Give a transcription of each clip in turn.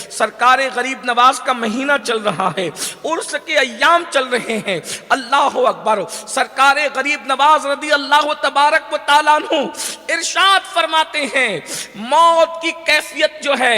سرکار غریب نواز کا مہینہ چل رہا ہے، عرس کے ایام چل رہے ہیں۔ اللہ اکبر۔ سرکار غریب نواز رضی اللہ تبارک و تعالیٰ عنہ ارشاد فرماتے ہیں، موت کی کیفیت جو ہے،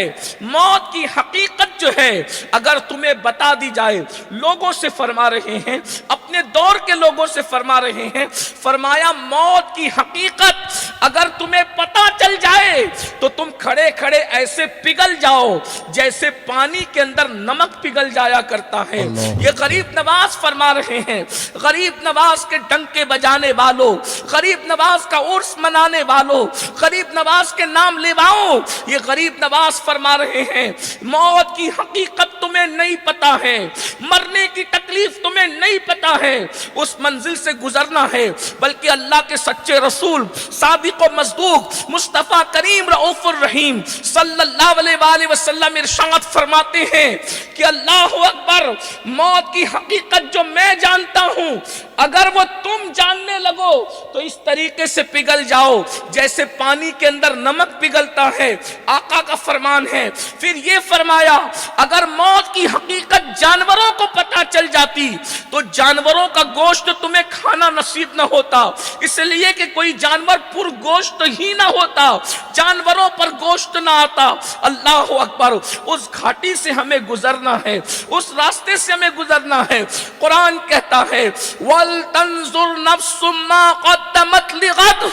موت کی حقیقت جو ہے، اگر تمہیں بتا دی جائے، لوگوں سے فرما رہے ہیں، اپنے دور کے لوگوں سے فرما رہے ہیں، فرمایا موت کی حقیقت اگر تمہیں پتا چل جائے تو تم کھڑے کھڑے ایسے پگھل جاؤ جیسے پانی کے اندر نمک پگھل جایا کرتا ہے۔ یہ غریب نواز فرما رہے ہیں، غریب نواز کے ڈنکے بجانے والوں، غریب نواز کا عرس منانے والوں، غریب نواز کے نام لیواؤں، یہ غریب نواز فرما رہے ہیں موت کی حقیقت تمہیں نہیں پتا ہے، مرنے کی تکلیف تمہیں نہیں پتا ہے، اس منزل سے گزرنا ہے، بلکہ اللہ کے سچے رسول صادق و مصدوق مصطفیٰ کریم رؤوف الرحیم صلی اللہ علیہ وآلہ وسلم ارشاد فرماتے ہیں کہ اللہ اکبر، موت کی حقیقت جو میں جانتا ہوں اگر وہ تم جاننے لگو تو اس طریقے سے پگھل جاؤ جیسے پانی کے اندر نمک پگھلتا ہے۔ آقا کا فرمان ہے۔ پھر یہ فرمایا اگر موت کی حقیقت جانوروں کو پتہ چل جاتی تو جانوروں کا گوشت تمہیں کھانا نصیب نہ ہوتا، اس لیے کہ کوئی جانور پر گوشت ہی نہ ہوتا، جانوروں پر گوشت نہ آتا۔ اللہ اکبر۔ اس گھاٹی سے ہمیں گزرنا ہے، اس راستے سے ہمیں گزرنا ہے۔ قرآن کہتا ہے وَلْتَنْظُرْ نَفْسٌ مَّا قَدَّمَتْ لِغَدٍ،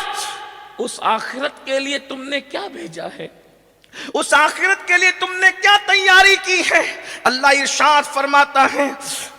اس آخرت کے لیے تم نے کیا بھیجا ہے، اس آخرت کے لیے تم نے کیا تیاری کی ہے۔ اللہ ارشاد فرماتا ہے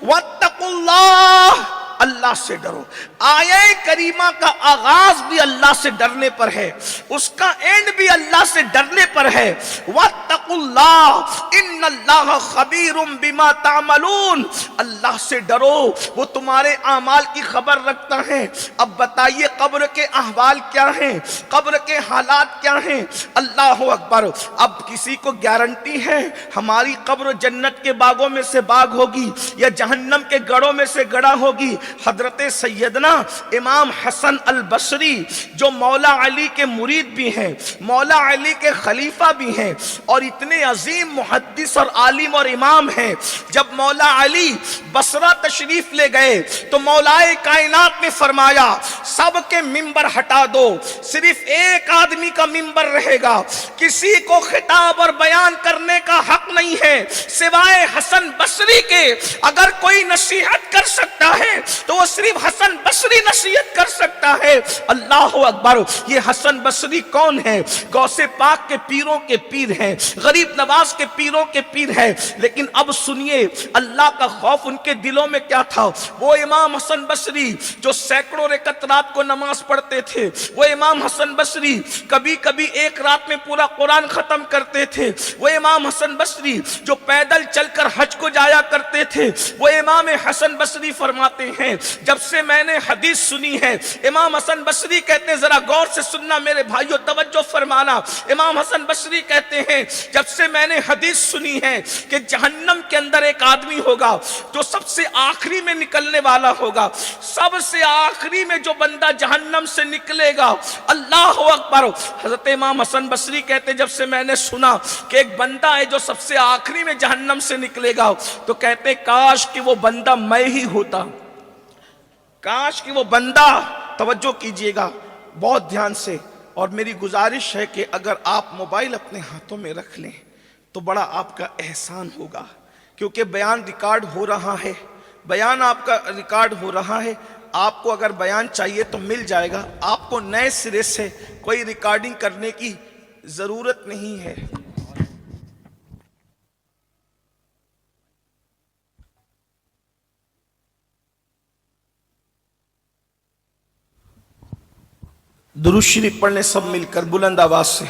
وَاتَّقُوا اللَّهَ، اللہ سے ڈرو۔ آیہ کریمہ کا آغاز بھی اللہ سے ڈرنے پر ہے، اس کا اینڈ بھی اللہ سے ڈرنے پر ہے۔ وَاتَّقُوا اللَّهَ إِنَّ اللَّهَ خَبِيرٌ بِمَا تَعْمَلُونَ، اللہ سے ڈرو، وہ تمہارے اعمال کی خبر رکھتا ہے۔ اب بتائیے قبر کے احوال کیا ہیں، قبر کے حالات کیا ہیں۔ اللہ اکبر۔ اب کسی کو گارنٹی ہے ہماری قبر جنت کے باغوں میں سے باغ ہوگی یا جہنم کے گڑھوں میں سے گڑھا ہوگی؟ حضرت سیدنا امام حسن البصری جو مولا علی کے مرید بھی ہیں، مولا علی کے خلیفہ بھی ہیں اور اتنے عظیم محدث اور عالم اور امام ہیں، جب مولا علی بصرہ تشریف لے گئے تو مولا کائنات نے فرمایا سب کے ممبر ہٹا دو، صرف ایک آدمی کا ممبر رہے گا، کسی کو خطاب اور بیان کرنے کا حق نہیں ہے سوائے حسن بصری کے۔ اگر کوئی نصیحت کر سکتا ہے تو وہ صرف حسن بصری نصیحت کر سکتا ہے۔ اللہ اکبر۔ یہ حسن بصری کون ہے؟ غوث پاک کے پیروں کے پیر ہیں، غریب نواز کے پیروں کے پیر ہیں۔ لیکن اب سنیے اللہ کا خوف ان کے دلوں میں کیا تھا۔ وہ امام حسن بصری جو سینکڑوں رکعت رات کو نماز پڑھتے تھے، وہ امام حسن بصری کبھی کبھی ایک رات میں پورا قرآن ختم کرتے تھے، وہ امام حسن بصری جو پیدل چل کر حج کو جایا کرتے تھے، وہ امام حسن بصری فرماتے ہیں جب سے میں نے حدیث سنی ہے، امام حسن بصری کہتے ہیں ذرا غور سے سننا میرے بھائیو، توجہ فرمانا۔ امام حسن بصری کہتے ہیں جب سے میں نے حدیث سنی ہے کہ جہنم کے اندر ایک آدمی ہوگا جو سب سے آخری میں نکلنے والا ہوگا، سب سے آخری میں جو بندہ جہنم سے نکلے گا، اللہ اکبر۔ حضرت امام حسن بصری کہتے جب سے میں نے سنا کہ ایک بندہ ہے جو سب سے آخری میں جہنم سے نکلے گا تو کہتے کاش کہ وہ بندہ میں ہی ہوتا، کاش کہ وہ بندہ۔ توجہ کیجئے گا بہت دھیان سے، اور میری گزارش ہے کہ اگر آپ موبائل اپنے ہاتھوں میں رکھ لیں تو بڑا آپ کا احسان ہوگا، کیونکہ بیان ریکارڈ ہو رہا ہے، بیان آپ کا ریکارڈ ہو رہا ہے۔ آپ کو اگر بیان چاہیے تو مل جائے گا، آپ کو نئے سرے سے کوئی ریکارڈنگ کرنے کی ضرورت نہیں ہے۔ درود شریف پڑھنے سب مل کر بلند آواز سے،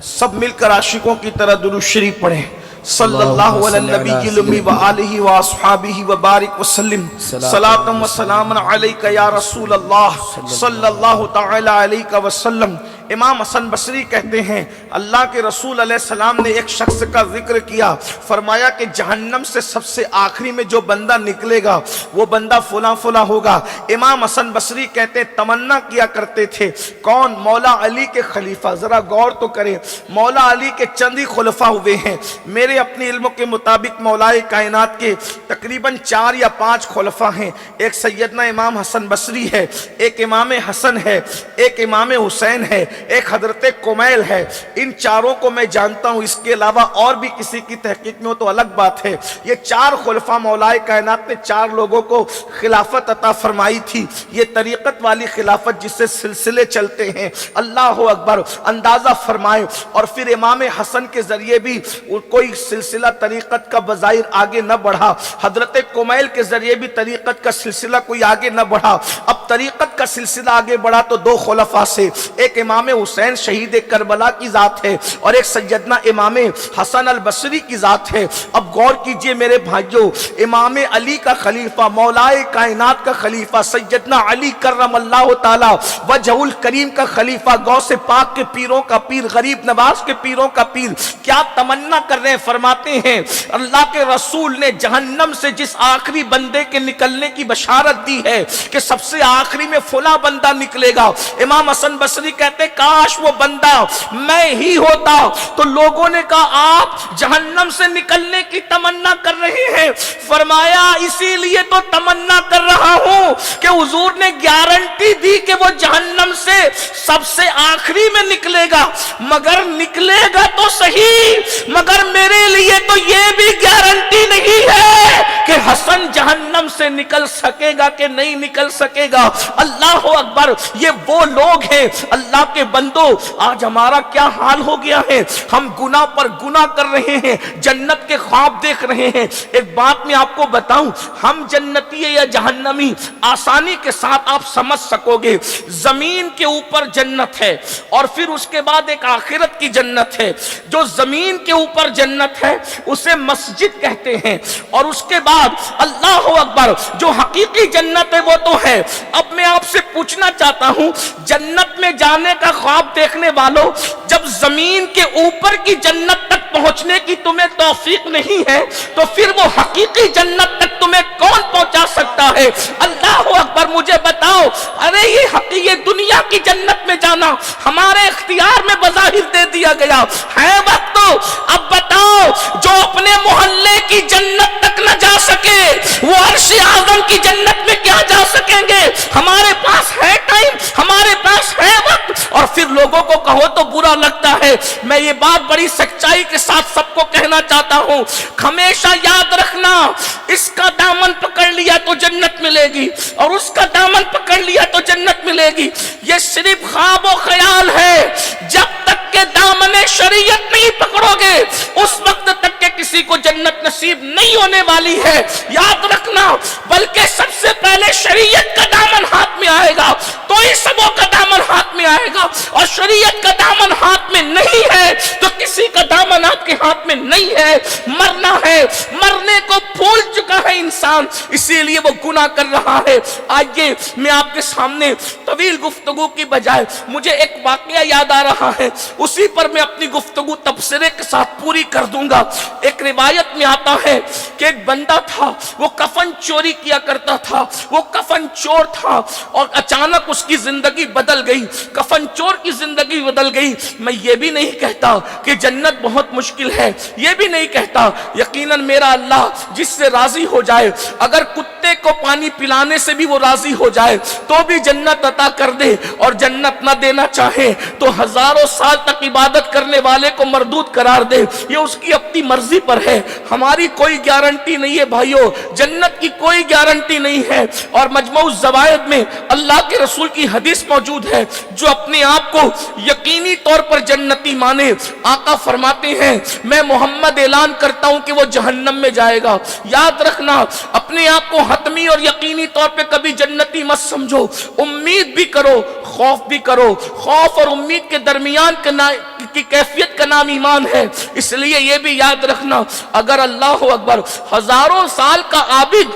سب مل کر عاشقوں کی طرح درود شریف پڑھیں۔ صلی اللہ علی النبی الامی وآلہ واصحابہ وبارک وسلم، صلاۃ و سلام علیک یا رسول اللہ صلی اللہ تعالی علیہ وسلم۔ امام حسن بصری کہتے ہیں اللہ کے رسول علیہ السلام نے ایک شخص کا ذکر کیا، فرمایا کہ جہنم سے سب سے آخری میں جو بندہ نکلے گا وہ بندہ فلاں فلاں ہوگا۔ امام حسن بصری کہتے ہیں تمنا کیا کرتے تھے، کون؟ مولا علی کے خلیفہ۔ ذرا غور تو کریں، مولا علی کے چند ہی خلفاء ہوئے ہیں۔ میرے اپنے علموں کے مطابق مولائے کائنات کے تقریباً 4 یا 5 خلفاء ہیں۔ ایک سیدنا امام حسن بصری ہے، ایک امام حسن ہے، ایک امام حسین ہے، ایک حضرت کمیل ہے۔ ان چاروں کو میں جانتا ہوں، اس کے علاوہ اور بھی کسی کی تحقیق میں ہو تو الگ بات ہے۔ یہ 4 خلفاء مولائے کائنات نے 4 لوگوں کو خلافت عطا فرمائی تھی۔ یہ طریقت والی خلافت جس سے سلسلے چلتے ہیں، اللہ اکبر، اندازہ فرمائے۔ اور پھر امام حسن کے ذریعے بھی کوئی سلسلہ طریقت کا بظاہر آگے نہ بڑھا، حضرت کمیل کے ذریعے بھی طریقت کا سلسلہ کوئی آگے نہ بڑھا۔ اب طریقت کا سلسلہ آگے بڑھا تو 2 خلفاء سے، ایک امام حسین شہید کربلا کی ذات ہے اور ایک سیدنا امام حسن البصری کی ذات ہے۔ اب غور کیجئے میرے بھائیوں، امام علی کا خلیفہ، مولائے کائنات کا خلیفہ، سیدنا علی کرم اللہ تعالی وجہ الکریم کا خلیفہ، غوث پاک کے پیروں کا پیر، غریب نواز کے پیروں کا پیر، کیا تمنا کر رہے ہیں؟ فرماتے ہیں اللہ کے رسول نے جہنم سے جس آخری بندے کے نکلنے کی بشارت دی ہے کہ سب سے آخری میں فلاں بندہ نکلے گا، امام حسن بصری کہتے کاش وہ بندہ میں ہی ہوتا۔ تو لوگوں نے کہا آپ جہنم سے نکلنے کی تمنا کر رہے ہیں؟ فرمایا اسی لیے تو تمنا کر رہا ہوں کہ حضور نے گارنٹی دی کہ وہ جہنم سے سب سے آخری میں نکلے گا، مگر نکلے گا تو صحیح، مگر میرے لیے تو یہ بھی گارنٹی نہیں ہے کہ حسن جہنم سے نکل سکے گا کہ نہیں نکل سکے گا۔ اللہ اکبر، یہ وہ لوگ ہیں اللہ کے بندوں، آج ہمارا کیا حال ہو گیا ہے، ہم گناہ پر گناہ کر رہے ہیں، جنت کے خواب دیکھ رہے ہیں۔ ایک بات میں آپ کو بتاؤں، ہم جنتی یا جہنمی آسانی کے ساتھ آپ سمجھ سکو گے۔ زمین کے اوپر جنت ہے اور پھر اس کے بعد ایک آخرت کی جنت ہے۔ جو زمین کے اوپر جنت ہے اسے مسجد کہتے ہیں، اور اس کے بعد اللہ اکبر جو حقیقی جنت ہے وہ تو ہے۔ اب میں آپ سے پوچھنا چاہتا ہوں، جنت میں جانے کا خواب دیکھنے والوں، جب زمین کے اوپر کی جنت تک پہنچنے کی تمہیں توفیق نہیں ہے تو پھر وہ حقیقی جنت تک تمہیں کون پہنچا سکتا ہے؟ اللہ اکبر، مجھے بتاؤ، ارے یہ دنیا کی جنت میں جانا ہمارے اختیار میں بظاہر دے دیا گیا ہے وقت، تو اب بتاؤ جو اپنے محلے کی جنت تک نہ جا سکے وہ عرش اعظم کی جنت میں کیا جا سکیں گے؟ ہمارے پاس ہے ٹائم، ہمارے پاس ہے وقت، اور پھر لوگوں کو کہو تو برا لگتا ہے۔ میں یہ بات بڑی سچائی کے ساتھ سب کو کہنا چاہتا ہوں، ہمیشہ یاد رکھنا، اس کا دامن پکڑ لیا تو جنت ملے گی اور اس کا دامن پکڑ لیا تو جنت ملے گی۔ یہ صرف خواب و خیال ہے، جب تک کہ دامن شریعت نہیں پکڑو گے اس وقت تک کہ کسی کو جنت نصیب نہیں ہونے والی ہے، یاد رکھنا۔ بلکہ سب سے پہلے شریعت کا دامن ہاتھ میں آئے گا تو ہی سبوں کا دامن ہاتھ میں آئے گا، اور شریعت کا دامن ہاتھ میں نہیں ہے تو کسی کا دامن آپ کے ہاتھ میں نہیں ہے۔ مرنا ہے، مرنے کو بھول چکا ہے انسان، اسی لیے وہ گناہ کر رہا ہے۔ آئیے میں آپ کے سامنے طویل گفتگو کی بجائے مجھے ایک واقعہ یاد آ رہا ہے، اسی پر میں اپنی گفتگو تبصرے کے ساتھ پوری کر دوں گا۔ ایک روایت میں آتا ہے کہ ایک بندہ تھا، وہ کفن چوری کیا کرتا تھا، وہ کفن چور تھا، اور اچانک اس کی زندگی بدل گئی، کفن چور کی زندگی بدل گئی۔ میں یہ بھی نہیں کہتا کہ جنت بہت مشکل ہے، یہ بھی نہیں کہتا، یقیناً میرا اللہ جس سے راضی ہو جائے، اگر کتے کو پانی پلانے سے بھی وہ راضی ہو جائے تو بھی جنت عطا کر دے، اور جنت نہ دینا چاہے تو ہزاروں سال تک عبادت کرنے والے کو مردود قرار دے، یہ اس کی اپنی مرضی پر ہے، ہماری کوئی گارنٹی نہیں ہے بھائیو، جنت کی کوئی گارنٹی نہیں ہے۔ اور مجموع الزوائد میں اللہ کے رسول کی حدیث موجود ہے، جو اپنے آپ کو یقینی طور پر جنتی مانے، آقا فرماتے ہیں میں محمد اعلان کرتا ہوں کہ وہ جہنم میں جائے گا۔ یاد رکھنا، اپنے آپ کو حتمی اور یقینی طور پہ کبھی جنتی مت سمجھو، امید بھی کرو، خوف بھی کرو، خوف اور امید کے درمیان کی کیفیت کا نام ایمان ہے۔ اس لیے یہ بھی یاد رکھنا، اگر اللہ اکبر ہزاروں سال کا عابد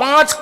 5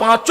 5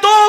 2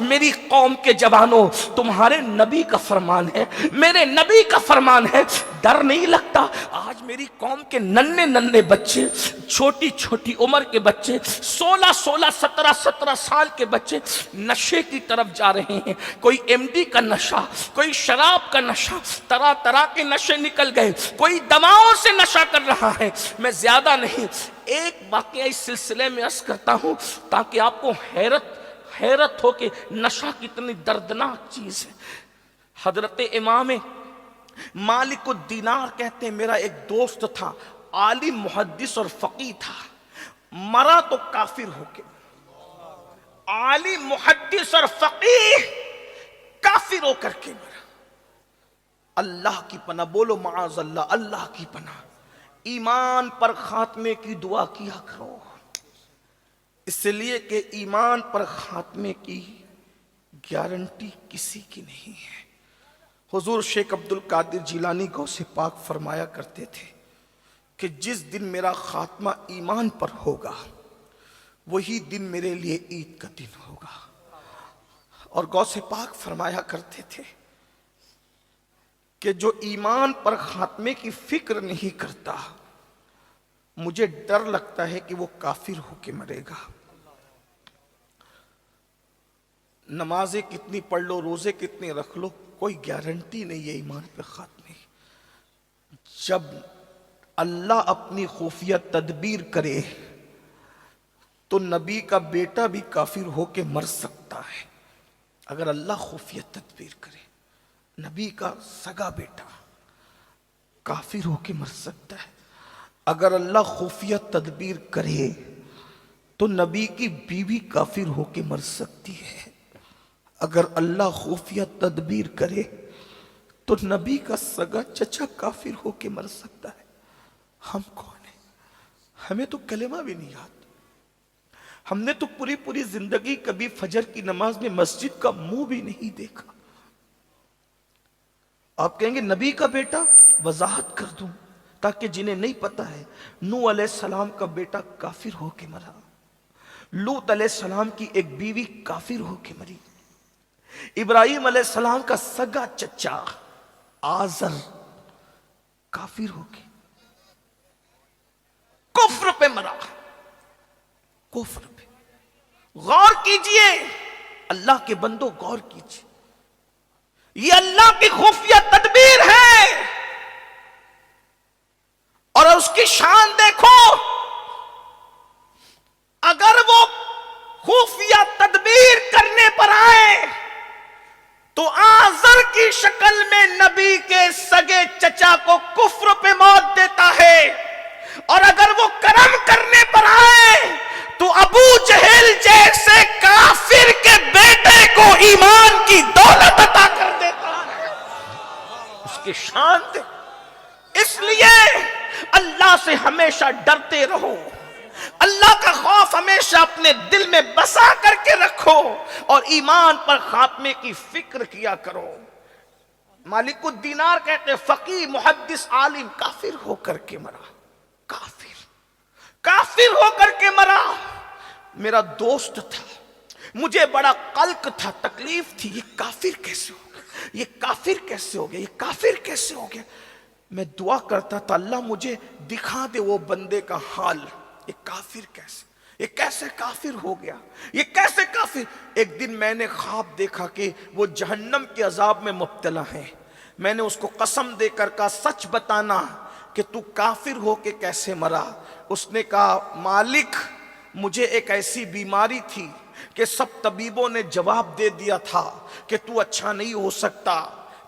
میری قوم کے جوانوں، تمہارے نبی کا فرمان ہے، میرے نبی کا فرمان ہے، ڈر نہیں لگتا؟ آج میری قوم کے ننھے ننھے بچے، چھوٹی چھوٹی عمر کے بچے، 16 17 سال کے بچے نشے کی طرف جا رہے ہیں۔ کوئی ایم ڈی کا نشہ، کوئی شراب کا نشہ، طرح طرح کے نشے نکل گئے، کوئی دواؤں سے نشہ کر رہا ہے۔ میں زیادہ نہیں، ایک واقعہ اس سلسلے میں عرض کرتا ہوں تاکہ آپ کو حیرت ہو کہ نشہ کتنی دردناک چیز ہے۔ حضرت امام مالک الدینار کہتے ہیں میرا ایک دوست تھا، عالم محدث اور فقیہ تھا، مرا تو کافر ہو کے، عالم محدث اور فقیہ کافر ہو کر کے مرا۔ اللہ کی پناہ، بولو معاذ اللہ، اللہ کی پناہ۔ ایمان پر خاتمے کی دعا کیا کرو، اس لیے کہ ایمان پر خاتمے کی گارنٹی کسی کی نہیں ہے۔ حضور شیخ عبد القادر جیلانی غوث پاک فرمایا کرتے تھے کہ جس دن میرا خاتمہ ایمان پر ہوگا وہی دن میرے لیے عید کا دن ہوگا۔ اور غوث پاک فرمایا کرتے تھے کہ جو ایمان پر خاتمے کی فکر نہیں کرتا، مجھے ڈر لگتا ہے کہ وہ کافر ہو کے مرے گا۔ نمازیں کتنی پڑھ لو، روزے کتنے رکھ لو، کوئی گارنٹی نہیں ہے ایمان پہ خاتمے۔ جب اللہ اپنی خفیہ تدبیر کرے تو نبی کا بیٹا بھی کافر ہو کے مر سکتا ہے۔ اگر اللہ خفیہ تدبیر کرے، نبی کا سگا بیٹا کافر ہو کے مر سکتا ہے۔ اگر اللہ خفیہ تدبیر کرے تو نبی کی بیوی کافر ہو کے مر سکتی ہے۔ اگر اللہ خفیہ تدبیر کرے تو نبی کا سگا چچا کافر ہو کے مر سکتا ہے۔ ہم کون ہیں؟ ہمیں تو کلمہ بھی نہیں یاد، ہم نے تو پوری زندگی کبھی فجر کی نماز میں مسجد کا منہ بھی نہیں دیکھا۔ آپ کہیں گے نبی کا بیٹا، وضاحت کر دوں تاکہ جنہیں نہیں پتا ہے، نوح علیہ السلام کا بیٹا کافر ہو کے مرا، لوط علیہ السلام کی ایک بیوی کافر ہو کے مری، ابراہیم علیہ السلام کا سگا چچا آزر کافر ہو کے کفر پہ مرا، کفر پہ۔ غور کیجئے اللہ کے بندو، غور کیجئے، یہ اللہ کی خفیہ تدبیر ہے اور اس کی شان دیکھو۔ اگر وہ خفیہ تدبیر کرنے پر آئے تو آزر کی شکل میں نبی کے سگے چچا کو کفر پہ موت دیتا ہے، اور اگر وہ کرم کرنے پر آئے تو ابو جہل جیسے کافر کے بیٹے کو ایمان کی دولت عطا کر دیتا ہے۔ اس کی شان دے۔ اس لیے اللہ سے ہمیشہ ڈرتے رہو، اللہ کا خوف ہمیشہ اپنے دل میں بسا کر کے رکھو، اور ایمان پر خاتمے کی فکر کیا کرو۔ مالک الدینار کہتے فقیہ محدث عالم کافر ہو کر کے مرا، کافر ہو کر کے مرا۔ میرا دوست تھا، مجھے بڑا قلق تھا، تکلیف تھی، یہ کافر کیسے ہو گیا، یہ کافر کیسے ہو گیا، یہ کافر کیسے ہو گیا۔ میں دعا کرتا تھا اللہ مجھے دکھا دے وہ بندے کا حال، یہ کافر کیسے، یہ کیسے کافر ہو گیا، یہ کیسے کافر۔ ایک دن میں نے خواب دیکھا کہ وہ جہنم کے عذاب میں مبتلا ہے۔ میں نے اس کو قسم دے کر کہا سچ بتانا کہ تو کافر ہو کے کیسے مرا۔ اس نے کہا مالک مجھے ایک ایسی بیماری تھی کہ سب طبیبوں نے جواب دے دیا تھا کہ تو اچھا نہیں ہو سکتا،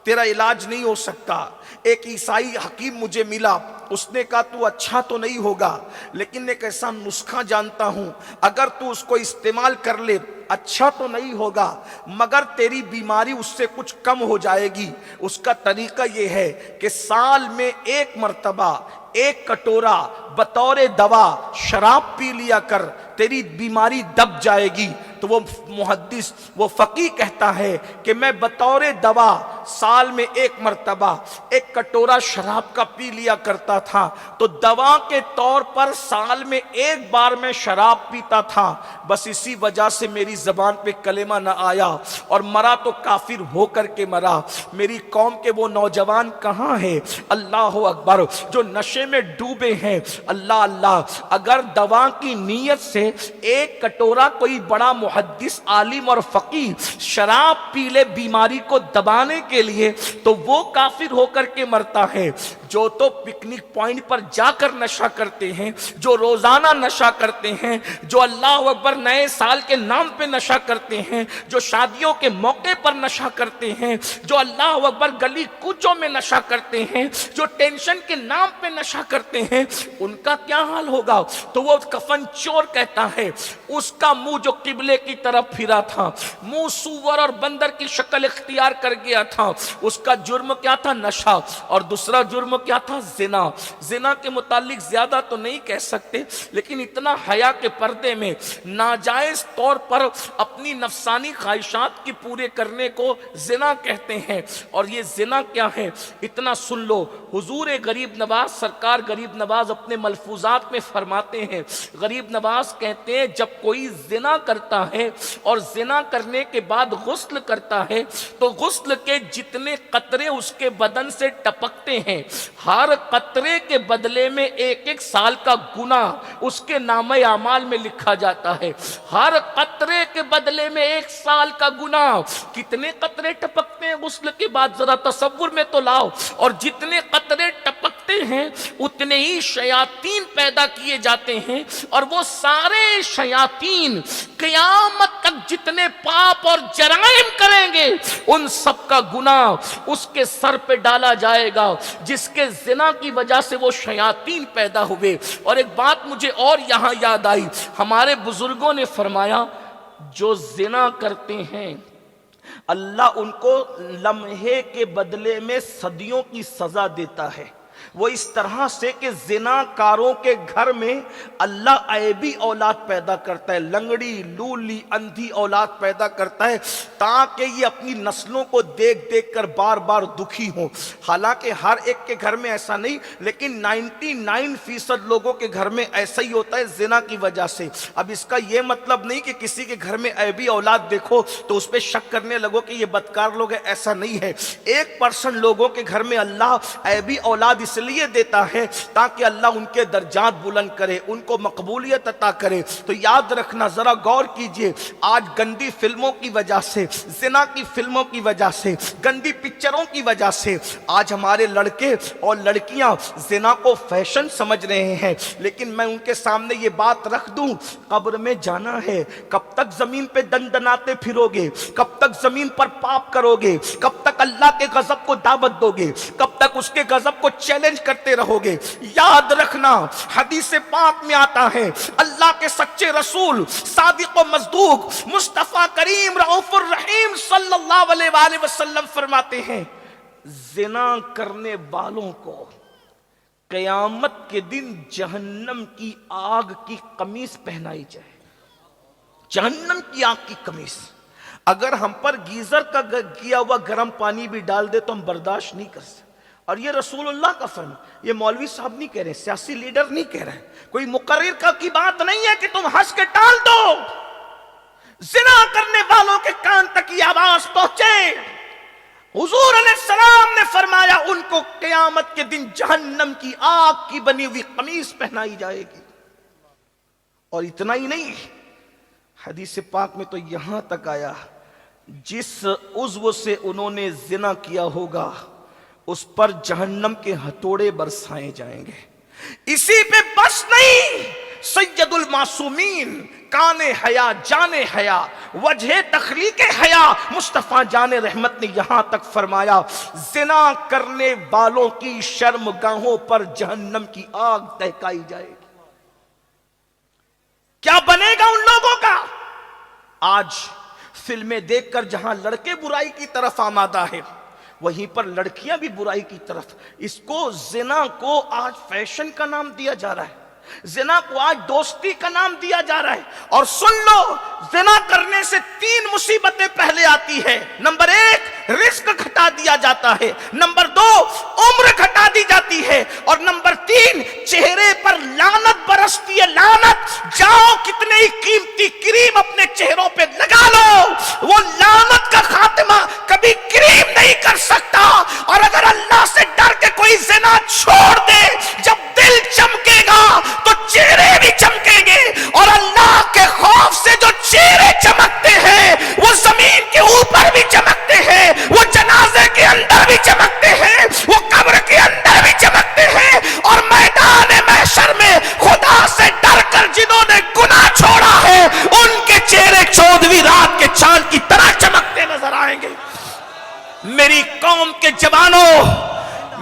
تیرا علاج نہیں ہو سکتا۔ ایک عیسائی حکیم مجھے ملا، اس نے کہا تو اچھا تو نہیں ہوگا، لیکن ایک ایسا نسخہ جانتا ہوں، اگر تو اس کو استعمال کر لے اچھا تو نہیں ہوگا مگر تیری بیماری اس سے کچھ کم ہو جائے گی۔ اس کا طریقہ یہ ہے کہ سال میں ایک مرتبہ ایک کٹورا بطور دوا شراب پی لیا کر، تیری بیماری دب جائے گی۔ تو وہ محدث، وہ فقیہ کہتا ہے کہ میں بطور دوا سال میں ایک مرتبہ ایک کٹورا شراب کا پی لیا کرتا تھا، تو دوا کے طور پر سال میں ایک بار میں شراب پیتا تھا، بس اسی وجہ سے میری زبان پہ کلمہ نہ آیا اور مرا تو کافر ہو کر کے مرا۔ میری قوم کے وہ نوجوان کہاں ہیں؟ اللہ اکبر، جو نشے میں ڈوبے ہیں۔ اللہ اللہ، اگر دوا کی نیت سے ایک کٹورا کوئی بڑا محدث عالم اور فقیہ شراب پی لے بیماری کو دبانے کے لیے تو وہ کافر ہو کر کے مرتا ہے۔ جو تو پکنک پوائنٹ پر جا کر نشہ کرتے ہیں، جو روزانہ نشہ کرتے ہیں، جو اللہ اکبر نئے سال کے نام پہ نشہ کرتے ہیں، جو شادیوں کے موقع پر نشہ کرتے ہیں، جو اللہ اکبر گلی کوچوں میں نشہ کرتے ہیں، جو ٹینشن کے نام پہ نشہ کرتے ہیں، ان کا کیا حال ہوگا؟ تو وہ کفن چور کہتا ہے اس کا منہ جو قبلے کی طرف پھرا تھا، منہ سور اور بندر کی شکل اختیار کر گیا تھا، اس کا جرم کیا تھا؟ نشہ، اور دوسرا جرم کیا تھا؟ زنا۔ زنا کے متعلق زیادہ تو نہیں کہہ سکتے، لیکن اتنا حیا کے پردے میں ناجائز طور پر اپنی نفسانی خواہشات کی پورے کرنے کو زنا کہتے ہیں۔ اور یہ زنا کیا ہے؟ اتنا سن لو، حضور غریب نواز سرکار غریب نواز اپنے ملفوظات میں فرماتے ہیں، غریب نواز کہتے ہیں جب کوئی زنا کرتا ہے اور زنا کرنے کے بعد غسل کرتا ہے تو غسل کے جتنے قطرے اس کے بدن سے ٹپکتے ہیں، ہر قطرے کے بدلے میں ایک ایک سال کا گناہ اس کے نامہ اعمال میں لکھا جاتا ہے۔ ہر قطرے کے بدلے میں ایک سال کا گناہ۔ کتنے قطرے ٹپکتے ہیں غسل کے بعد؟ ذرا تصور میں تو لاؤ۔ اور جتنے قطرے ٹپکتے ہیں اتنے ہی شیاطین پیدا کیے جاتے ہیں، اور وہ سارے شیاطین قیامت تک جتنے پاپ اور جرائم کریں گے ان سب کا گناہ اس کے سر پہ ڈالا جائے گا جس کے زنا کی وجہ سے وہ شیاطین پیدا ہوئے۔ اور ایک بات مجھے اور یہاں یاد آئی، ہمارے بزرگوں نے فرمایا جو زنا کرتے ہیں اللہ ان کو لمحے کے بدلے میں صدیوں کی سزا دیتا ہے۔ وہ اس طرح سے کہ زنا کاروں کے گھر میں اللہ عیبی اولاد پیدا کرتا ہے، لنگڑی لولی اندھی اولاد پیدا کرتا ہے تاکہ یہ اپنی نسلوں کو دیکھ دیکھ کر بار بار دکھی ہوں۔ حالانکہ ہر ایک کے گھر میں ایسا نہیں، لیکن 99% لوگوں کے گھر میں ایسا ہی ہوتا ہے زنا کی وجہ سے۔ اب اس کا یہ مطلب نہیں کہ کسی کے گھر میں عیبی اولاد دیکھو تو اس پہ شک کرنے لگو کہ یہ بدکار لوگ ہیں، ایسا نہیں ہے۔ 1% لوگوں کے گھر میں اللہ عیبی اولاد اس لیے دیتا ہے تاکہ اللہ ان کے درجات بلند کرے، ان کو مقبولیت عطا کرے۔ تو یاد رکھنا، ذرا غور کیجئے، آج گندی فلموں کی وجہ سے، زنا کی فلموں کی وجہ سے، گندی پکچروں کی وجہ سے آج ہمارے لڑکے اور لڑکیاں زنا کو فیشن سمجھ رہے ہیں۔ لیکن میں ان کے سامنے یہ بات رکھ دوں، قبر میں جانا ہے، کب تک زمین پہ دندناتے پھرو گے؟ کب تک زمین پر پاپ کرو گے؟ کب تک اللہ کے غضب کو دعوت دو گے؟ کب تک اس کے غضب کو چیلنج کرتے رہو گے؟ یاد رکھنا، حدیث پاک میں آتا ہے اللہ کے سچے رسول صادق و مصدوق مصطفیٰ کریم رؤوف الرحیم صلی اللہ علیہ وآلہ وسلم فرماتے ہیں زنا کرنے والوں کو قیامت کے دن جہنم کی آگ کی قمیص پہنائی جائے۔ جہنم کی آگ کی قمیص۔ اگر ہم پر گیزر کا کیا ہوا گرم پانی بھی ڈال دے تو ہم برداشت نہیں کر سکتے۔ اور یہ رسول اللہ کا فرمان، یہ مولوی صاحب نہیں کہہ رہے، سیاسی لیڈر نہیں کہہ رہے، کوئی مقرر کی بات نہیں ہے کہ تم ہنس کے ٹال دو۔ زنا کرنے والوں کے کان تک یہ آواز پہنچے، حضور علیہ السلام نے فرمایا ان کو قیامت کے دن جہنم کی آگ کی بنی ہوئی قمیص پہنائی جائے گی۔ اور اتنا ہی نہیں، حدیث پاک میں تو یہاں تک آیا جس عضو سے انہوں نے زنا کیا ہوگا اس پر جہنم کے ہتھوڑے برسائے جائیں گے۔ اسی پہ بس نہیں، سید المعصومین کان حیا جان حیا وجہ تخلیق حیا مصطفیٰ جان رحمت نے یہاں تک فرمایا زنا کرنے والوں کی شرم گاہوں پر جہنم کی آگ دہکائی جائے گی۔ کیا بنے گا ان لوگوں کا؟ آج فلمیں دیکھ کر جہاں لڑکے برائی کی طرف آمادہ ہیں وہیں پر لڑکیاں بھی برائی کی طرف۔ اس کو زنا کو آج فیشن کا نام دیا جا رہا ہے، زنا کو آج دوستی کا نام دیا جا رہا ہے۔ اور سن لو، زنا کرنے سے 3 مصیبتیں پہلے آتی ہے۔ نمبر 1، رزق گھٹا دیا جاتا ہے، نمبر 2 عمر گھٹا دی جاتی ہے، اور نمبر 3 چہرے پر لعنت برستی ہے، لعنت۔ جاؤ کتنے ہی قیمتی کریم اپنے چہروں پہ لگا لو، وہ لعنت کا خاتمہ کبھی کریم نہیں کر سکتا۔ اور اگر اللہ سے ڈر کے کوئی زنا چھوڑ دے، جب دل چمکے گا تو چہرے بھی چمکیں گے، اور اللہ کے خوف سے جو چہرے چمکتے ہیں وہ زمین کے اوپر بھی چمکتے ہیں، وہ جنازے کے اندر بھی چمکتے ہیں، وہ قبر کے اندر بھی چمکتے ہیں، اور میدان محشر میں خدا سے ڈر کر جنہوں نے گناہ چھوڑا ہے ان کے چہرے 14ویں رات کے چاند کی طرح چمکتے نظر آئیں گے۔ میری قوم کے جوانوں،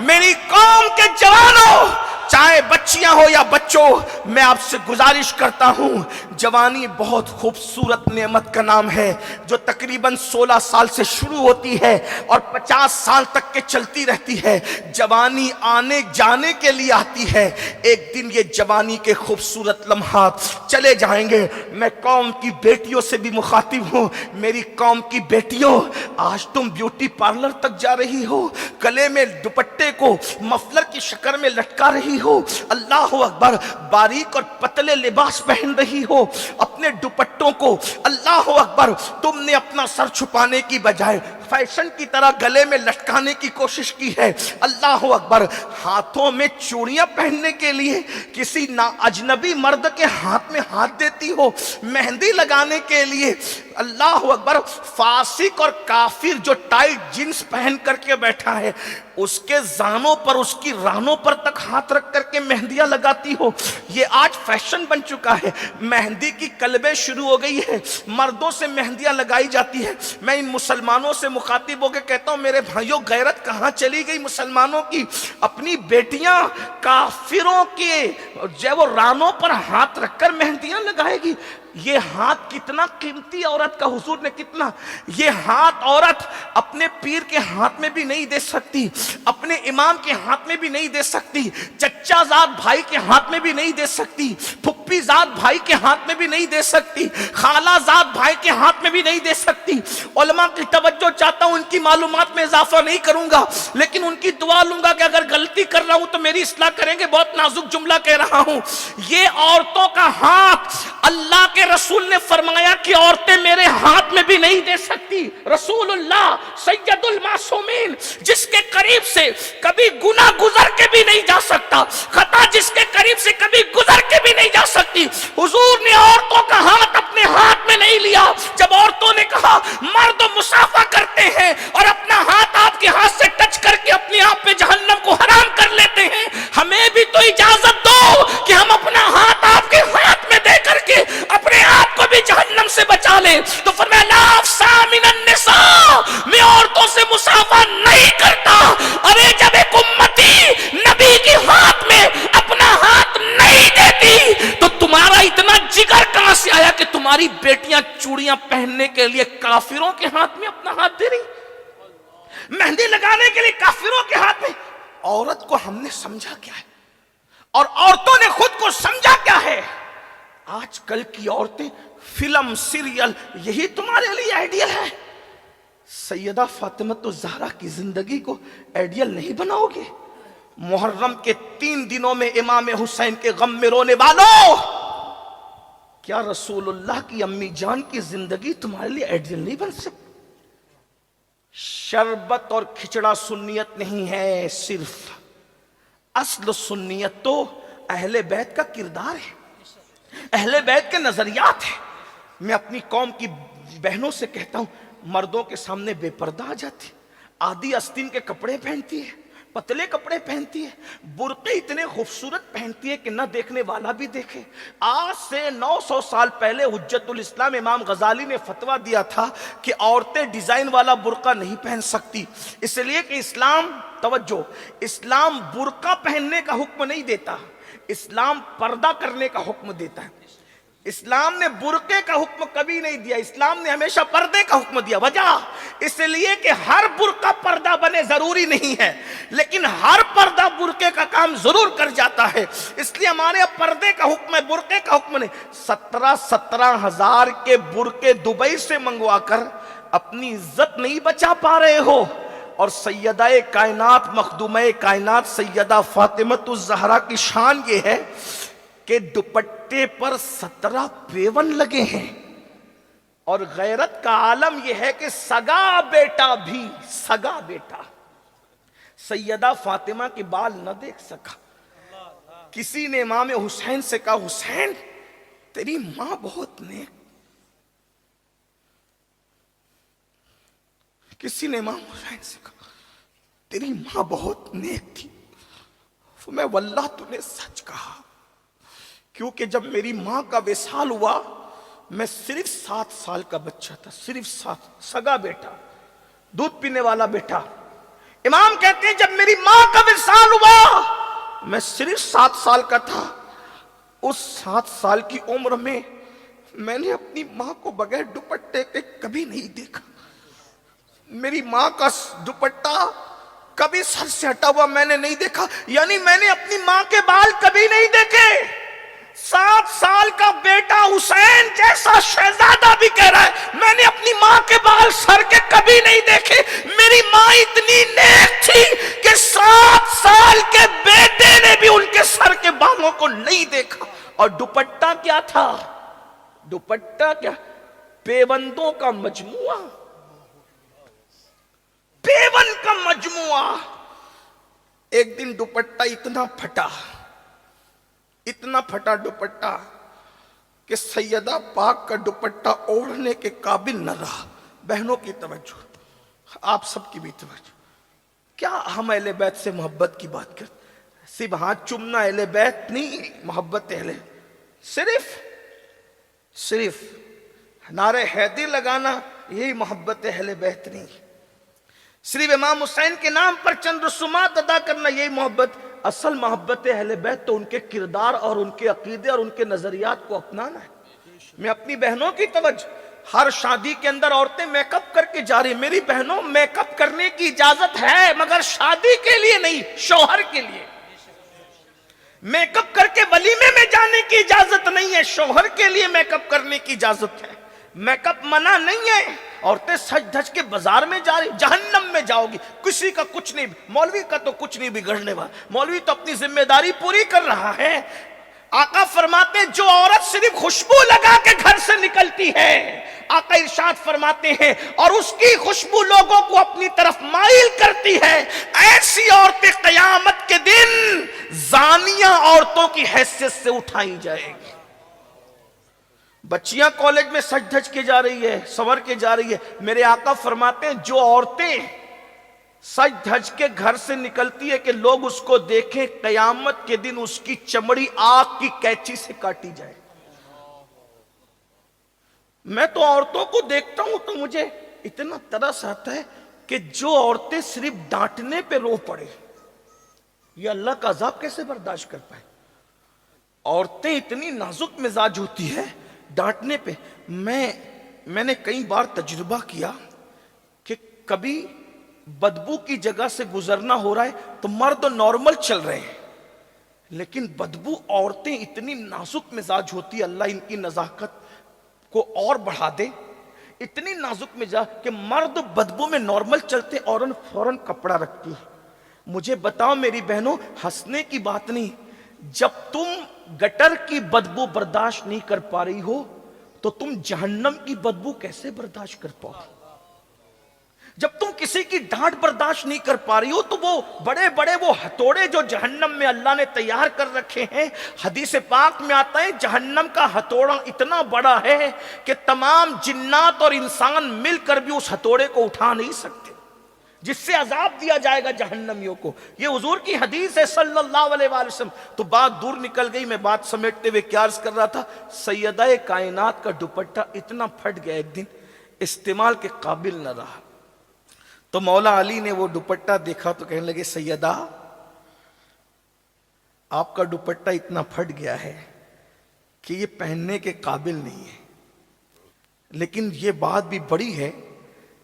میری قوم کے جوانوں، چاہے بچیاں ہو یا بچوں، میں آپ سے گزارش کرتا ہوں، جوانی بہت خوبصورت نعمت کا نام ہے جو تقریباً 16 سال سے شروع ہوتی ہے اور 50 سال تک کے چلتی رہتی ہے۔ جوانی آنے جانے کے لیے آتی ہے، ایک دن یہ جوانی کے خوبصورت لمحات چلے جائیں گے۔ میں قوم کی بیٹیوں سے بھی مخاطب ہوں، میری قوم کی بیٹیوں، آج تم بیوٹی پارلر تک جا رہی ہو، گلے میں دوپٹے کو مفلر کی شکل میں لٹکا رہی ہو، اللہ اکبر، باریک اور پتلے لباس پہن رہی ہو، اپنے دوپٹوں کو اللہ اکبر تم نے اپنا سر چھپانے کی بجائے فیشن کی طرح گلے میں لٹکانے کی کوشش کی ہے، اللہ اکبر۔ ہاتھوں میں چوڑیاں پہننے کے لیے کسی اجنبی مرد کے ہاتھ میں ہاتھ دیتی ہو، مہندی لگانے کے لیے اللہ اکبر فاسق اور کافر جو ٹائٹ جینس پہن کر کے بیٹھا ہے اس کے زانوں پر، اس کی رانوں پر تک ہاتھ رکھ کر کے مہندیاں لگاتی ہو، یہ آج فیشن بن چکا ہے۔ مہندی کی کلبیں شروع ہو گئی ہے، مردوں سے مہندیاں لگائی جاتی ہے۔ میں ان مسلمانوں سے مخاطب ہو کے کہتا ہوں، میرے بھائیوں، غیرت کہاں چلی گئی مسلمانوں کی؟ اپنی بیٹیاں کافروں کے جو وہ رانوں پر ہاتھ رکھ کر مہندیاں لگائے گی؟ یہ ہاتھ کتنا قیمتی عورت کا، حضور نے کتنا، یہ ہاتھ عورت اپنے پیر کے ہاتھ میں بھی نہیں دے سکتی، اپنے امام کے ہاتھ میں بھی نہیں دے سکتی، چچا زاد بھائی کے ہاتھ میں بھی نہیں دے سکتی، پھپھی زاد بھائی کے ہاتھ میں بھی نہیں دے سکتی، خالہ زاد بھائی کے ہاتھ میں بھی نہیں دے سکتی۔ علماء کی توجہ چاہتا ہوں، ان کی معلومات میں اضافہ نہیں کروں گا، لیکن ان کی دعا لوں گا کہ اگر غلطی کر رہا ہوں تو میری اصلاح کریں گے۔ بہت نازک جملہ کہہ رہا ہوں، یہ عورتوں کا ہاتھ اللہ کے رسول نے فرمایا کہ عورتیں میرے ہاتھ میں بھی نہیں دے سکتی۔ رسول اللہ سید المعصومین، جس کے قریب سے کبھی گناہ گزر کے بھی نہیں جا سکتا، خطا جس کے قریب سے کبھی گزر کے بھی نہیں جا سکتی، حضور نے عورتوں کا ہاتھ اپنے ہاتھ میں نہیں لیا۔ جب عورتوں نے کہا مرد مصافحہ کرتے ہیں اور اپنا ہاتھ آپ کے ہاتھ سے ٹچ کر کے اپنے آپ پہ جہنم کو حرام کر لیتے ہیں، ہمیں بھی تو اجازت دو کہ ہم اپنا ہاتھ آپ کے ہاتھ میں دے کر کے اپنے آپ کو بھی جہنم سے بچا لیں۔ تو فرمایا لا افسا من النساء، میں عورتوں سے مصافحہ نہیں کرتا۔ ارے جب ایک امتی نبی کے ہاتھ میں اپنا ہاتھ نہیں دیتی تو تمہارا اتنا جگر کہاں سے آیا کہ تمہاری بیٹیاں چوڑیاں پہننے کے لیے کافروں کے ہاتھ میں اپنا ہاتھ دے رہی، مہندی لگانے کے لیے کافروں کے ہاتھ میں؟ عورت کو ہم نے سمجھا کیا ہے اور عورتوں نے خود کو سمجھا کیا ہے؟ آج کل کی عورتیں فلم، سیریل، یہی تمہارے لیے آئیڈیل ہے؟ سیدہ فاطمہ الزہرا کی زندگی کو آئیڈیل نہیں بناؤ گے؟ محرم کے 3 دنوں میں امام حسین کے غم میں رونے والوں، کیا رسول اللہ کی امی جان کی زندگی تمہارے لیے آئیڈیل نہیں بن سکتی؟ شربت اور کھچڑا سنیت نہیں ہے، صرف اصل سنیت تو اہل بیت کا کردار ہے، اہل بیت کے نظریات ہیں۔ میں اپنی قوم کی بہنوں سے کہتا ہوں، مردوں کے سامنے بے پردہ آ جاتی، آدھی آستین کے کپڑے پہنتی ہے، پتلے کپڑے پہنتی ہے، برقعے اتنے خوبصورت پہنتی ہے کہ نہ دیکھنے والا بھی دیکھے۔ آج سے 900 سال پہلے حجت الاسلام امام غزالی نے فتویٰ دیا تھا کہ عورتیں ڈیزائن والا برقع نہیں پہن سکتی، اس لیے کہ اسلام، توجہ، اسلام برقع پہننے کا حکم نہیں دیتا، اسلام پردہ کرنے کا حکم دیتا ہے۔ اسلام نے برقعے کا حکم کبھی نہیں دیا، اسلام نے ہمیشہ پردے کا حکم دیا۔ وجہ اس لیے کہ ہر برقع پردہ بنے ضروری نہیں ہے، لیکن ہر پردہ برقعے کا کام ضرور کر جاتا ہے، اس لیے ہمارے یہاں پردے کا حکم ہے، برقعے کا حکم نہیں۔ 17,000 کے برقعے دبئی سے منگوا کر اپنی عزت نہیں بچا پا رہے ہو، اور سیدہ کائنات مخدومہ کائنات سیدہ فاطمۃ الزہرا کی شان یہ ہے کہ دوپٹے پر 17 پیون لگے ہیں، اور غیرت کا عالم یہ ہے کہ سگا بیٹا بھی، سگا بیٹا سیدہ فاطمہ کے بال نہ دیکھ سکا۔ کسی نے امام حسین سے کہا حسین تیری ماں بہت نیک، کسی نے امام حسین سے کہا تیری ماں بہت نیک تھی، میں واللہ تو نے سچ کہا، کیونکہ جب میری ماں کا وصال ہوا میں صرف 7 سال کا بچہ تھا، صرف 7، سگا بیٹا، دودھ پینے والا بیٹا۔ امام کہتے ہیں جب میری ماں کا وصال ہوا میں صرف 7 سال کا تھا، اس 7 سال کی عمر میں میں نے اپنی ماں کو بغیر دوپٹے کے کبھی نہیں دیکھا، میری ماں کا دوپٹہ کبھی سر سے ہٹا ہوا میں نے نہیں دیکھا، یعنی میں نے اپنی ماں کے بال کبھی نہیں دیکھے۔ 7 سال کا بیٹا حسین جیسا شہزادہ بھی کہہ رہا ہے میں نے اپنی ماں کے بال سر کے کبھی نہیں دیکھے، میری ماں اتنی نیک تھی کہ 7 سال کے بیٹے نے بھی ان کے سر کے بالوں کو نہیں دیکھا۔ اور دوپٹہ کیا تھا؟ دوپٹہ کیا؟ پیوندوں کا مجموعہ، پیون کا مجموعہ۔ ایک دن دوپٹہ اتنا پھٹا، اتنا پھٹا دوپٹہ کہ سیدہ پاک کا دوپٹہ اوڑھنے کے قابل نہ رہا۔ بہنوں کی توجہ، آپ سب کی بھی توجہ، کیا ہم اہل بیت سے محبت کی بات کرتے؟ صرف ہاتھ چومنا اہل بیت نہیں، محبت اہل، صرف نعرہ حیدر لگانا یہی محبت اہل بیت نہیں، صرف امام حسین کے نام پر چند رسومات ادا کرنا یہی محبت۔ اصل محبت اہل بیت تو ان کے کردار اور ان کے عقیدے اور ان کے نظریات کو اپنانا ہے۔ میں اپنی بہنوں کی توجہ، ہر شادی کے اندر عورتیں میک اپ کر کے جا رہی، میری بہنوں میک اپ کرنے کی اجازت ہے مگر شادی کے لیے نہیں، شوہر کے لیے۔ میک اپ کر کے ولیمے میں جانے کی اجازت نہیں ہے، شوہر کے لیے میک اپ کرنے کی اجازت ہے۔ میک اپ منع نہیں ہے، عورتیں سج دھج کے بازار میں جا رہی، جہنم میں جاؤ گی، کسی کا کچھ نہیں، مولوی کا تو کچھ نہیں بگڑنے والا، مولوی تو اپنی ذمہ داری پوری کر رہا ہے۔ آقا فرماتے ہیں جو عورت صرف خوشبو لگا کے گھر سے نکلتی ہے، آقا ارشاد فرماتے ہیں اور اس کی خوشبو لوگوں کو اپنی طرف مائل کرتی ہے، ایسی عورتیں قیامت کے دن زانیہ عورتوں کی حیثیت سے اٹھائی جائے گی۔ بچیاں کالج میں سج دھج کے جا رہی ہے، سور کے جا رہی ہے، میرے آقا فرماتے ہیں جو عورتیں سج دھج کے گھر سے نکلتی ہے کہ لوگ اس کو دیکھیں، قیامت کے دن اس کی چمڑی آگ کی کینچی سے کاٹی جائے۔ میں تو عورتوں کو دیکھتا ہوں تو مجھے اتنا ترس آتا ہے کہ جو عورتیں صرف ڈانٹنے پہ رو پڑے، یہ اللہ کا عذاب کیسے برداشت کر پائے؟ عورتیں اتنی نازک مزاج ہوتی ہے ڈانٹنے پہ۔ میں نے کئی بار تجربہ کیا کہ کبھی بدبو کی جگہ سے گزرنا ہو رہا ہے تو مرد نارمل چل رہے ہیں، لیکن بدبو عورتیں اتنی نازک مزاج ہوتی ہے، اللہ ان کی نزاکت کو اور بڑھا دے، اتنی نازک مزاج کہ مرد بدبو میں نارمل چلتے، عورت فوراً کپڑا رکھتی ہے۔ مجھے بتاؤ میری بہنوں، ہنسنے کی بات نہیں، جب تم گٹر کی بدبو برداشت نہیں کر پا رہی ہو تو تم جہنم کی بدبو کیسے برداشت کر پاؤ؟ جب تم کسی کی ڈانٹ برداشت نہیں کر پا رہی ہو تو وہ بڑے بڑے وہ ہتھوڑے جو جہنم میں اللہ نے تیار کر رکھے ہیں، حدیث پاک میں آتا ہے جہنم کا ہتھوڑا اتنا بڑا ہے کہ تمام جنات اور انسان مل کر بھی اس ہتھوڑے کو اٹھا نہیں سکتے، جس سے عذاب دیا جائے گا جہنمیوں کو۔ یہ حضور کی حدیث ہے صلی اللہ علیہ وآلہ وسلم۔ تو بات دور نکل گئی، میں بات سمیٹتے ہوئے کیا عرض کر رہا تھا، سیدہ کائنات کا دوپٹہ اتنا پھٹ گیا ایک دن، استعمال کے قابل نہ رہا۔ تو مولا علی نے وہ دوپٹہ دیکھا تو کہنے لگے سیدہ آپ کا دوپٹہ اتنا پھٹ گیا ہے کہ یہ پہننے کے قابل نہیں ہے، لیکن یہ بات بھی بڑی ہے،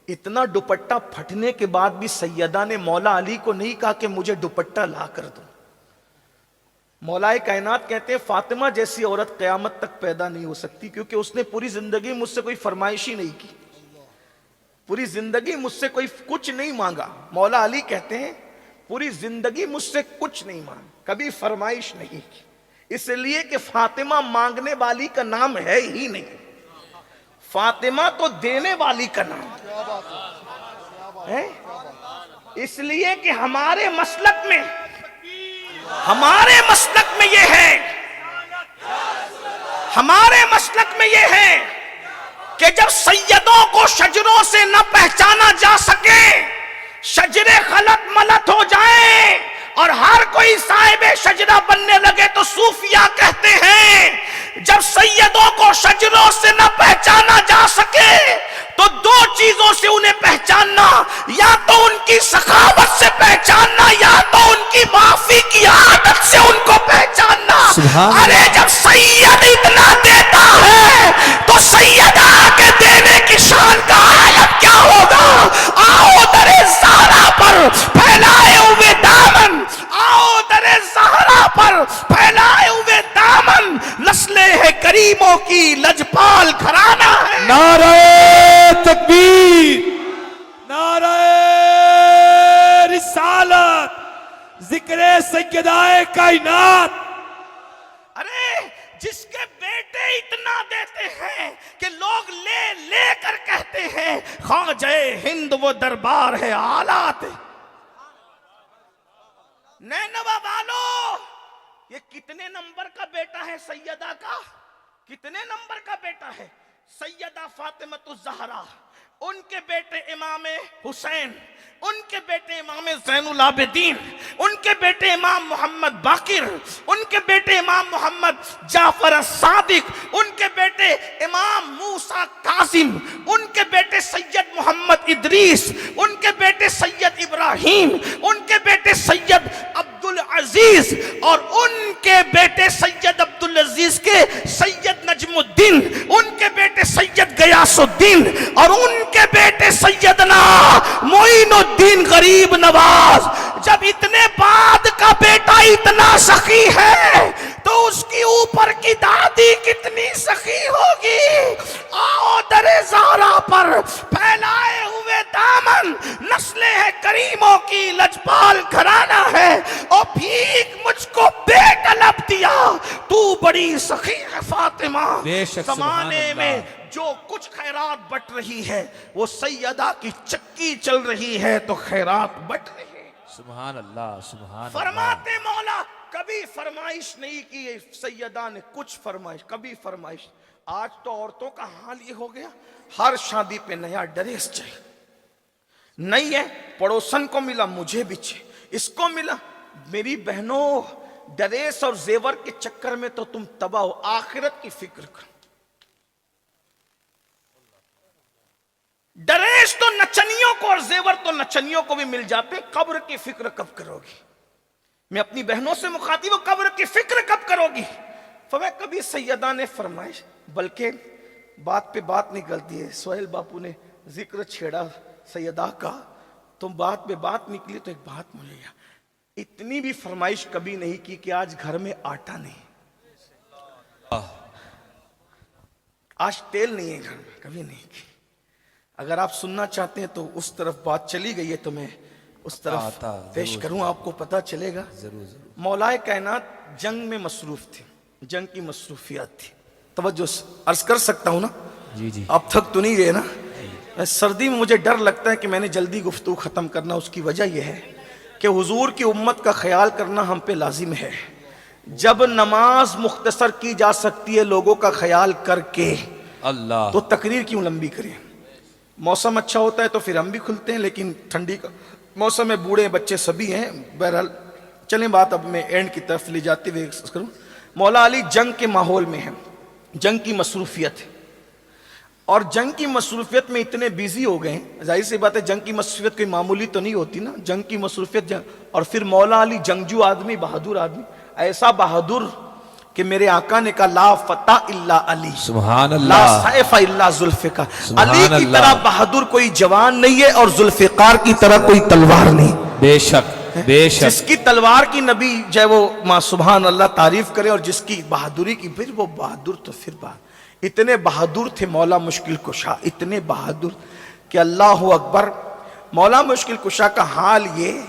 اتنا دوپٹہ پھٹنے کے بعد بھی سیدہ نے مولا علی کو نہیں کہا کہ مجھے دوپٹہ لا کر دو۔ مولا کائنات کہتے ہیں فاطمہ جیسی عورت قیامت تک پیدا نہیں ہو سکتی، کیونکہ اس نے پوری زندگی مجھ سے کوئی فرمائش ہی نہیں کی۔ پوری زندگی مجھ سے کوئی کچھ نہیں مانگا. مولا علی کہتے ہیں پوری زندگی مجھ سے کچھ نہیں مانگا, کبھی فرمائش نہیں کی, اس لیے کہ فاطمہ مانگنے والی کا نام ہے ہی نہیں, فاطمہ تو دینے والی کا نام ہے. اس لیے کہ ہمارے مسلک میں یہ ہے, ہمارے مسلک میں یہ ہے کہ جب سیدوں کو شجروں سے نہ پہچانا جا سکے, شجرے غلط ملت ہو جائیں اور ہر کوئی صاحب شجرہ بننے لگے, تو صوفیہ کہتے ہیں جب سیدوں کو شجروں سے نہ پہچانا جا سکے تو دو چیزوں سے انہیں پہچاننا, یا تو ان کی سخاوت سے پہچاننا, یا تو ان کی معافی کی عادت سے ان کو پہچاننا. ارے جب سید اتنا دیتا ہے تو سیدہ کے دینے کی شان کا عالم کیا ہوگا. آؤ در زہرا پر پھیلائے ہوئے دامن, آؤ در زہرا پر پھیلائے ہوئے دامن, نسل ہے کریموں کی لجپال گھرانہ ہے. نعرہ تکبیر, نعرہ رسالت, ذکر سیدہ کائنات. ارے جس کے بیٹے اتنا دیتے ہیں کہ لوگ لے لے کر کہتے ہیں خواجہ ہند وہ دربار ہے آلات. نینوا والو, یہ کتنے نمبر کا بیٹا ہے سیدہ کا, کتنے نمبر کا بیٹا ہے؟ سیدہ فاطمۃ الزہرا, ان کے بیٹے امام حسین, ان کے بیٹے امام زین العابدین, ان کے بیٹے امام محمد باقر, ان کے بیٹے امام محمد جعفر الصادق, ان کے بیٹے امام موسیٰ کاظم, ان کے بیٹے سید محمد ادریس, ان کے بیٹے سید ابراہیم, ان کے بیٹے سید عبدالعزیز, اور ان کے بیٹے سید عبدالعزیز کے سید نجم الدین, ان کے بیٹے سید غیاث الدین, اور ان کے بیٹے سیدنا معین الدین غریب نواز. جب اتنے بعد کا بیٹا اتنا سخی ہے تو اس کی اوپر کی دادی کتنی سخی ہوگی. آؤ در زہرا پر پھیلائے ہوئے دامن, نسل ہے کریموں کی لجپال گھرانہ ہے. اور بھیک مجھ کو بے طلب دیا, تو بڑی سخی ہے فاطمہ. زمانے میں جو کچھ خیرات بٹ رہی ہے وہ سیدہ کی چکی چل رہی ہے تو خیرات بٹ رہی ہے. سبحان اللہ, سبحان اللہ. فرماتے مولا کبھی فرمائش نہیں کی سیدہ نے, کچھ فرمائش, کبھی فرمائش. آج تو عورتوں کا حال یہ ہو گیا, ہر شادی پہ نیا ڈریس چاہیے. نہیں ہے پڑوسن کو ملا مجھے بھی چاہیے, اس کو ملا. میری بہنوں, ڈریس اور زیور کے چکر میں تو تم تباہ ہو, آخرت کی فکر کرو. ڈریس تو نچنیوں کو اور زیور تو نچنیوں کو بھی مل جاتے, قبر کی فکر کب کرو گی؟ میں اپنی بہنوں سے مخاطب ہوں, قبر کی فکر کب کرو گی؟ فرمایا کبھی سیدہ نے فرمائش, بلکہ بات پہ بات نکلتی ہے. سہیل باپو نے ذکر چھیڑا سیدہ کا تو بات پہ بات نکلی, تو ایک بات مجھے یاد, اتنی بھی فرمائش کبھی نہیں کی کہ آج گھر میں آٹا نہیں, آج تیل نہیں ہے گھر میں, کبھی نہیں کی. اگر آپ سننا چاہتے ہیں تو اس طرف بات چلی گئی ہے تو میں اس طرف پیش کروں, آپ کو پتہ چلے گا. مولا کائنات جنگ میں مصروف تھے, جنگ کی مصروفیات تھی. توجہ عرض کر سکتا ہوں نا؟ جی جی. آپ تھک تو نہیں گئے نا؟ سردی میں مجھے ڈر لگتا ہے کہ میں نے جلدی گفتگو ختم کرنا. اس کی وجہ یہ ہے کہ حضور کی امت کا خیال کرنا ہم پہ لازم ہے. جب نماز مختصر کی جا سکتی ہے لوگوں کا خیال کر کے, اللہ, تو تقریر کیوں لمبی کریں؟ موسم اچھا ہوتا ہے تو پھر ہم بھی کھلتے ہیں, لیکن ٹھنڈی کا موسم ہے, بوڑھے بچے سبھی ہیں. بہرحال چلیں بات اب میں اینڈ کی طرف لے جاتے ہوئے کروں. مولا علی جنگ کے ماحول میں ہیں, جنگ کی مصروفیت ہے, اور جنگ کی مصروفیت میں اتنے بیزی ہو گئے ہیں. ظاہر سی بات ہے جنگ کی مصروفیت کوئی معمولی تو نہیں ہوتی نا, جنگ کی مصروفیت اور پھر مولا علی جنگجو آدمی, بہادر آدمی, ایسا بہادر کہ میرے آقا نے کہا لا فتح الا علی, سبحان اللہ, لا سیف الا ذوالفقار. علی کی طرح بہادر کوئی جوان نہیں ہے اور ذوالفقار کی طرح کوئی تلوار نہیں. بے شک, بے شک. جس کی تلوار کی نبی جو ہے وہ ماں سبحان اللہ تعریف کرے, اور جس کی بہادری کی پھر وہ بہادر. تو پھر اتنے بہادر تھے مولا مشکل کشا, اتنے بہادر کہ اللہ اکبر، مولا مشکل کشا کا حال یہ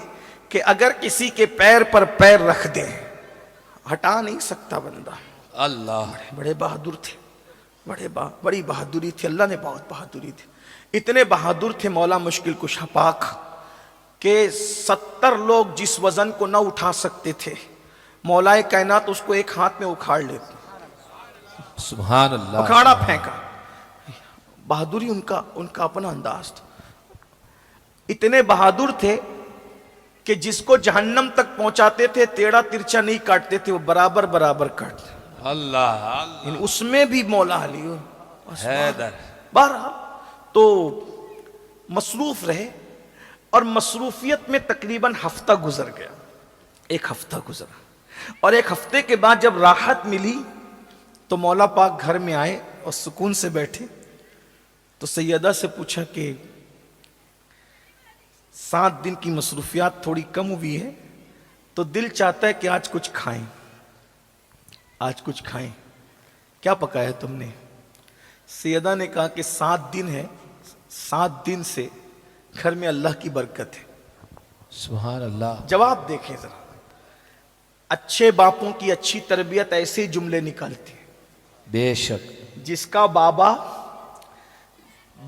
کہ اگر کسی کے پیر پر پیر رکھ دے ہٹا نہیں سکتا بندہ. اللہ. بڑے بہادر تھے، بڑی بہادری تھی، اللہ نے بہت بہادری تھی. اتنے بہادر تھے مولا مشکل کشا پاک کہ 70 لوگ جس وزن کو نہ اٹھا سکتے تھے مولا کائنات اس کو ایک ہاتھ میں اکھاڑ لیتے. سبحان اللہ. اکھاڑا پھینکا. بہادری ان کا اپنا انداز تھا. اتنے بہادر تھے کہ جس کو جہنم تک پہنچاتے تھے ٹیڑھا ترچھا نہیں کاٹتے تھے، وہ برابر کاٹتے. اللہ. اس میں بھی مولا علی حیدر. بہرحال تو مصروف رہے، اور مصروفیت میں تقریباً ہفتہ گزر گیا. ایک ہفتہ گزرا، اور ایک ہفتے کے بعد جب راحت ملی تو مولا پاک گھر میں آئے اور سکون سے بیٹھے. تو سیدہ سے پوچھا کہ 7 دن کی مصروفیات تھوڑی کم ہوئی ہے تو دل چاہتا ہے کہ آج کچھ کھائیں. کیا پکایا تم نے؟ سیدہ نے کہا کہ 7 دن ہے، 7 دن سے گھر میں اللہ کی برکت ہے. سبحان اللہ. جواب دیکھیں ذرا، اچھے باپوں کی اچھی تربیت ایسے جملے نکالتی ہے. بے شک. جس کا بابا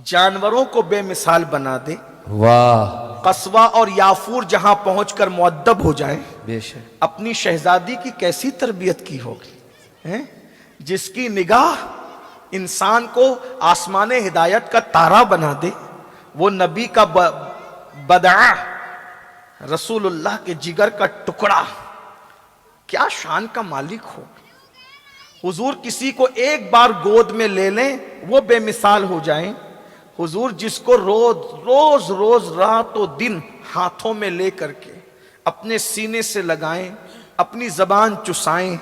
جانوروں کو بے مثال بنا دے، واہ. قصوہ اور یافور جہاں پہنچ کر مؤدب ہو جائیں، بے شک. اپنی شہزادی کی کیسی تربیت کی ہوگی. جس کی نگاہ انسان کو آسمان ہدایت کا تارا بنا دے، وہ نبی کا بدعہ، رسول اللہ کے جگر کا ٹکڑا، کیا شان کا مالک ہو. حضور کسی کو ایک بار گود میں لے لیں وہ بے مثال ہو جائیں. حضور جس کو روز رات و دن ہاتھوں میں لے کر کے اپنے سینے سے لگائیں، اپنی زبان چسائیں،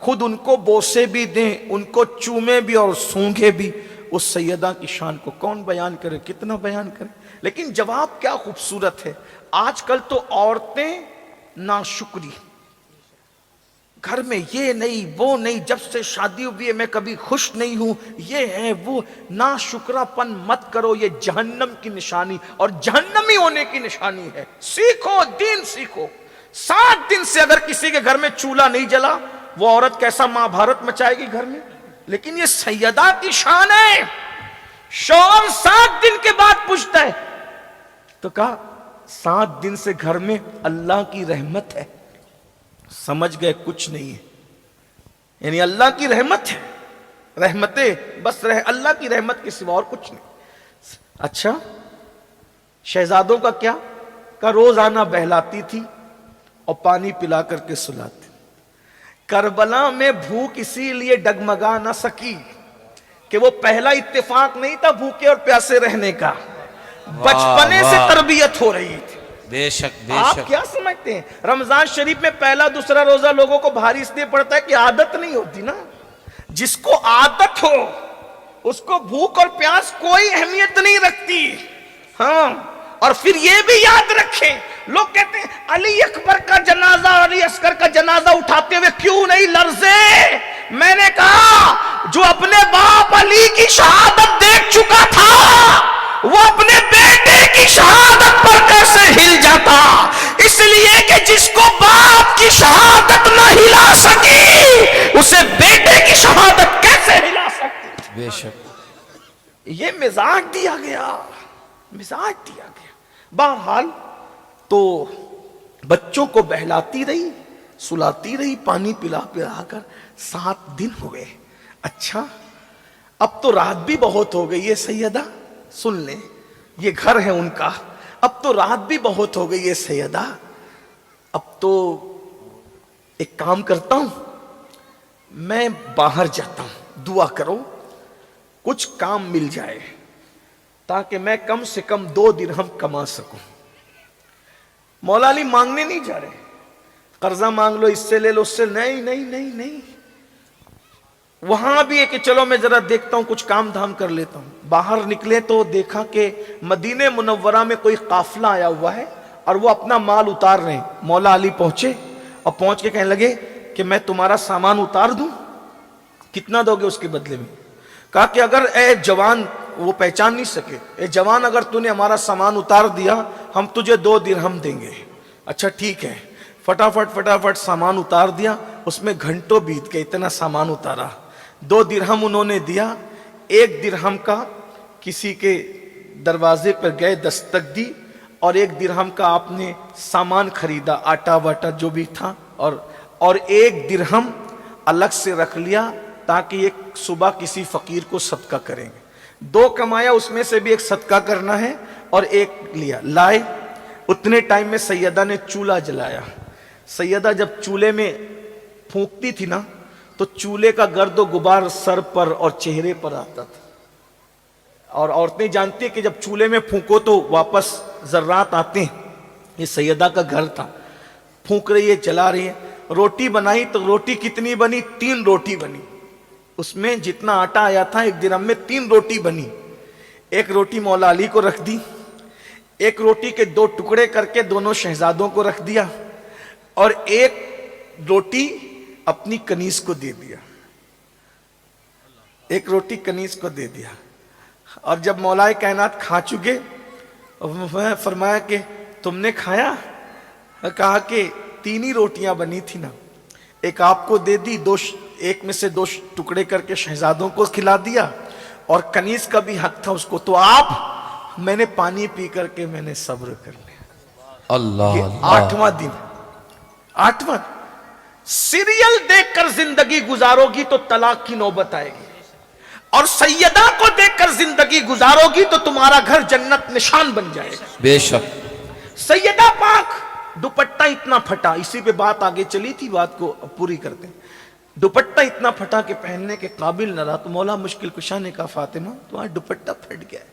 خود ان کو بوسے بھی دیں، ان کو چومے بھی اور سونگھے بھی، اس سیدہ کی شان کو کون بیان کرے، کتنا بیان کرے. لیکن جواب کیا خوبصورت ہے. آج کل تو عورتیں ناشکری، گھر میں یہ نہیں وہ نہیں، جب سے شادی ہوئی ہے میں کبھی خوش نہیں ہوں، یہ ہے وہ. ناشکرا پن مت کرو، یہ جہنم کی نشانی اور جہنمی ہونے کی نشانی ہے. سیکھو، دین سیکھو. 7 دن سے اگر کسی کے گھر میں چولہا نہیں جلا، وہ عورت کیسا مہا بھارت مچائے گی گھر میں. لیکن یہ سیدہ کی شان ہے. شوہر 7 دن کے بعد پوچھتا ہے تو کہا 7 دن سے گھر میں اللہ کی رحمت ہے. سمجھ گئے کچھ نہیں ہے، یعنی اللہ کی رحمت ہے. رحمتیں بس اللہ کی رحمت کے سوا اور کچھ نہیں. اچھا شہزادوں کا کیا؟ کا روزانہ بہلاتی تھی اور پانی پلا کر کے سلاتی. کربلا میں بھوک اسی لیے ڈگمگا نہ سکی کہ وہ پہلا اتفاق نہیں تھا بھوکے اور پیاسے رہنے کا، بچپنے سے تربیت ہو رہی تھی. بے شک. بے آپ شک. کیا سمجھتے ہیں رمضان شریف میں پہلا دوسرا روزہ لوگوں کو بھاری اس لیے پڑتا ہے کہ عادت نہیں ہوتی نا. جس کو عادت ہو اس کو بھوک اور پیاس کوئی اہمیت نہیں رکھتی. ہاں، اور پھر یہ بھی یاد رکھیں، لوگ کہتے ہیں علی اکبر کا جنازہ، علی اصغر کا جنازہ اٹھاتے ہوئے کیوں نہیں لرزے. میں نے کہا جو اپنے باپ علی کی شہادت دیکھ چکا تھا وہ اپنے بیٹے کی شہادت پر کیسے ہل جاتا. اس لیے کہ جس کو باپ کی شہادت نہ ہلا سکی اسے بیٹے کی شہادت کیسے ہلا سکتی. بے شک. یہ مزاج دیا گیا. بہرحال تو بچوں کو بہلاتی رہی، سلاتی رہی، پانی پلا کر 7 دن ہوئے. اچھا اب تو رات بھی بہت ہو گئی ہے سیدہ. سن لیں، یہ گھر ہے ان کا. اب تو رات بھی بہت ہو گئی ہے سیدہ. اب تو ایک کام کرتا ہوں، میں باہر جاتا ہوں، دعا کرو کچھ کام مل جائے تاکہ میں کم سے کم 2 درہم کما سکوں. مولا علی مانگنے نہیں جا رہے، قرضہ مانگ لو، اس سے لے لو، اس سے نہیں. وہاں بھی ہے کہ چلو میں ذرا دیکھتا ہوں کچھ کام دھام کر لیتا ہوں. باہر نکلے تو دیکھا کہ مدینہ منورہ میں کوئی قافلہ آیا ہوا ہے اور وہ اپنا مال اتار رہے ہیں. مولا علی پہنچے اور پہنچ کے کہنے لگے کہ میں تمہارا سامان اتار دوں، کتنا دو گے اس کے بدلے میں؟ کہا کہ اگر اے جوان وہ پہچان نہیں سکے. اے جوان اگر تو نے ہمارا سامان اتار دیا ہم تجھے 2 درہم دیں گے. اچھا ٹھیک ہے. فٹافٹ سامان اتار دیا. اس میں گھنٹوں بیت گئے, اتنا سامان اتارا. 2 درہم انہوں نے دیا. 1 درہم کا کسی کے دروازے پر گئے, دستک دی, اور 1 درہم کا آپ نے سامان خریدا, آٹا واٹا جو بھی تھا, اور 1 درہم الگ سے رکھ لیا تاکہ ایک صبح کسی فقیر کو صدقہ کریں گے. 2 کمایا, اس میں سے بھی ایک صدقہ کرنا ہے, اور 1 لیا. لائے, اتنے ٹائم میں سیدہ نے چولہا جلایا. سیدہ جب چولہے میں پھونکتی تھی نا تو چولہے کا گرد و غبار سر پر اور چہرے پر آتا تھا. اور عورتیں جانتی ہیں کہ جب چولہے میں پھونکو تو واپس ذرات آتے ہیں. یہ سیدہ کا گھر تھا. پھونک رہی ہے, جلا رہی ہے. روٹی بنائی تو روٹی کتنی بنی؟ 3 روٹی بنی. اس میں جتنا آٹا آیا تھا 1 درہم میں 3 روٹی بنی. 1 روٹی مولا علی کو رکھ دی, 1 روٹی کے 2 ٹکڑے کر کے دونوں شہزادوں کو رکھ دیا, اور 1 روٹی اپنی کنیز کو دے دیا. 1 روٹی کنیز کو دے دیا. اور جب مولا کائنات کھا چکے, فرمایا کہ تم نے کھایا؟ کہا کہ 3 ہی روٹیاں بنی تھی نا, 1 آپ کو دے دی, 1 میں سے 2 ٹکڑے کر کے شہزادوں کو کھلا دیا, اور کنیز کا بھی حق تھا اس کو, تو آپ, میں نے پانی پی کر کے میں نے صبر کر لیا. اللہ یہ 8واں دن, 8واں سیریل دیکھ کر زندگی گزارو گی تو طلاق کی نوبت آئے گی, اور سیدہ کو دیکھ کر زندگی گزارو گی تو تمہارا گھر جنت نشان بن جائے گا. بے شک. سیدہ پاک دوپٹہ اتنا پھٹا, اسی پہ بات آگے چلی تھی, بات کو پوری کرتے ہیں. دوپٹہ اتنا پھٹا کہ پہننے کے قابل نہ رہا. تو مولا مشکل کشا نے کہا فاطمہ تمہارا دوپٹہ پھٹ گیا ہے,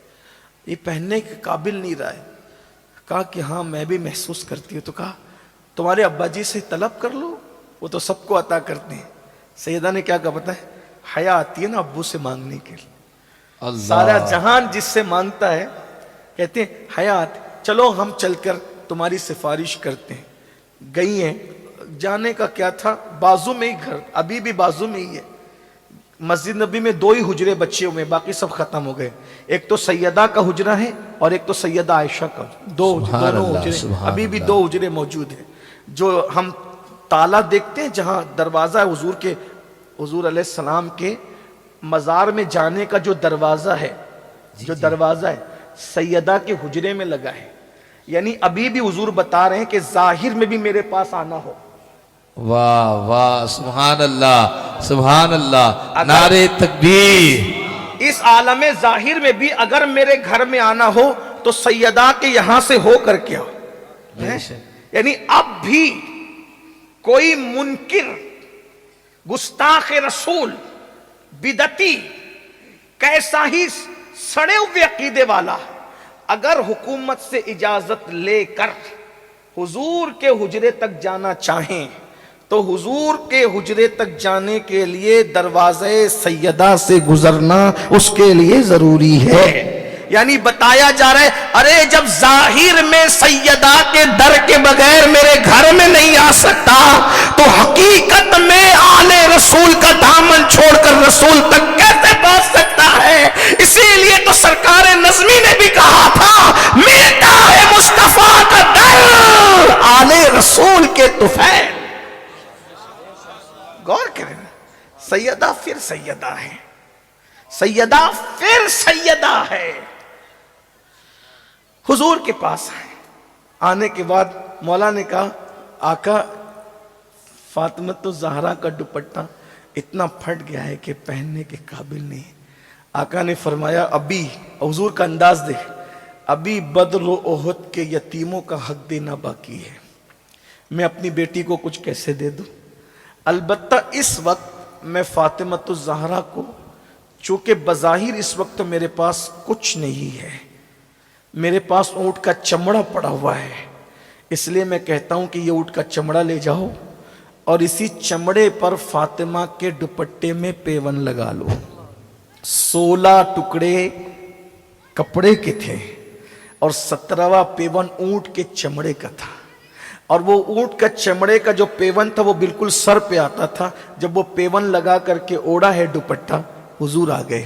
یہ پہننے کے قابل نہیں رہا ہے. کہا کہ ہاں میں بھی محسوس کرتی ہوں. تو کہا تمہارے ابا جی سے طلب کر لو, وہ تو سب کو عطا کرتے ہیں. سیدہ نے کیا کہا پتہ ہے, حیا آتی ہے نا ابو سے مانگنے کے لیے. اللہ. سارا جہان جس سے مانگتا ہے کہتے ہیں حیات چلو ہم چل کر تمہاری سفارش کرتے ہیں. گئی ہیں, جانے کا کیا تھا, بازو میں ہی گھر, ابھی بھی بازو میں ہی ہے. مسجد نبی میں 2 ہی حجرے بچے ہوئے, باقی سب ختم ہو گئے. ایک تو سیدہ کا حجرہ ہے اور ایک تو سیدہ عائشہ کا. دونوں حجرے, ابھی بھی 2 حجرے موجود ہیں. جو ہم تالا دیکھتے ہیں جہاں دروازہ ہے حضور علیہ السلام کے مزار میں جانے کا جو دروازہ ہے, جو دروازہ ہے سیدہ کے حجرے میں لگا ہے. یعنی ابھی بھی حضور بتا رہے ہیں کہ ظاہر میں بھی میرے پاس آنا ہو. واہ واہ, سبحان اللہ, سبحان اللہ, نعرے تکبیر. اس عالم ظاہر میں بھی اگر میرے گھر میں آنا ہو تو سیدہ کے یہاں سے ہو کر کے آؤ. یعنی اب بھی کوئی منکر, گستاخ رسول, بدعتی, کیسا ہی سڑے ہوئے عقیدے والا, اگر حکومت سے اجازت لے کر حضور کے حجرے تک جانا چاہیں تو حضور کے حجرے تک جانے کے لیے دروازے سیدہ سے گزرنا اس کے لیے ضروری ہے. یعنی بتایا جا رہا ہے ارے جب ظاہر میں سیدہ کے در کے بغیر میرے گھر میں نہیں آ سکتا تو حقیقت میں آل رسول کا دامن چھوڑ کر رسول تک کیسے پہنچ سکتا ہے. اسی لیے تو سرکار نظمی نے بھی کہا تھا ملتا ہے مصطفیٰ کا در آل رسول کے طفیل. غور کریں, سیدہ پھر سیدہ ہے, سیدہ پھر سیدہ ہے. حضور کے پاس آئے, آنے کے بعد مولا نے کہا آقا فاطمۃ الزہرا کا دوپٹہ اتنا پھٹ گیا ہے کہ پہننے کے قابل نہیں. آقا نے فرمایا ابھی, حضور کا انداز دیکھ, ابھی بدر و احد کے یتیموں کا حق دینا باقی ہے. میں اپنی بیٹی کو کچھ کیسے دے دوں؟ البتہ اس وقت میں فاطمۃ الزہرا کو, چونکہ بظاہر اس وقت میرے پاس کچھ نہیں ہے, میرے پاس اونٹ کا چمڑا پڑا ہوا ہے, اس لیے میں کہتا ہوں کہ یہ اونٹ کا چمڑا لے جاؤ اور اسی چمڑے پر فاطمہ کے دوپٹے میں پیون لگا لو. 16 ٹکڑے کپڑے کے تھے اور 17واں پیون اونٹ کے چمڑے کا تھا, اور وہ اونٹ کا چمڑے کا جو پیون تھا وہ بالکل سر پہ آتا تھا. جب وہ پیون لگا کر کے اوڑا ہے دوپٹہ, حضور آ گئے.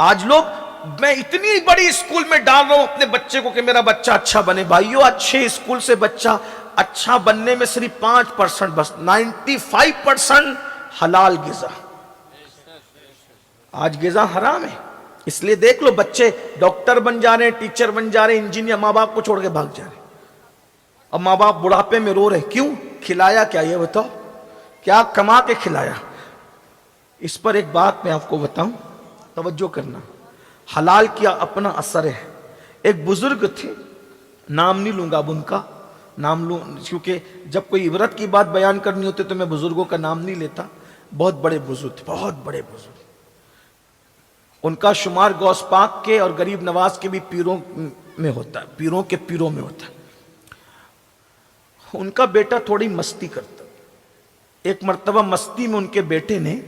آج لوگ، میں اتنی بڑی اسکول میں ڈال رہا ہوں اپنے بچے کو کہ میرا بچہ اچھا بنے. بھائیو اچھے اسکول سے بچہ اچھا بننے میں صرف 5% بس، 95% حلال غذا. آج غذا حرام ہے. اس لیے دیکھ لو بچے ڈاکٹر بن جا رہے ہیں، ٹیچر بن جا رہے ہیں، انجینئر، ماں باپ کو چھوڑ کے بھاگ جا رہے ہیں. اب ماں باپ بڑھاپے میں رو رہے، کیوں؟ کھلایا کیا؟ یہ بتاؤ کیا کما کے کھلایا؟ اس پر ایک بات میں آپ کو بتاؤں، توجہ کرنا. حلال کیا اپنا اثر ہے. ایک بزرگ تھے، نام نہیں لوں گا اب ان کا، نام لوں کیونکہ جب کوئی عبرت کی بات بیان کرنی ہوتی تو میں بزرگوں کا نام نہیں لیتا. بہت بڑے بزرگ تھے، بہت بڑے بزرگ. ان کا شمار غوث پاک کے اور غریب نواز کے بھی پیروں میں ہوتا ہے، پیروں کے پیروں میں ہوتا ہے. ان کا بیٹا تھوڑی مستی کرتا. ایک مرتبہ مستی میں ان کے بیٹے نے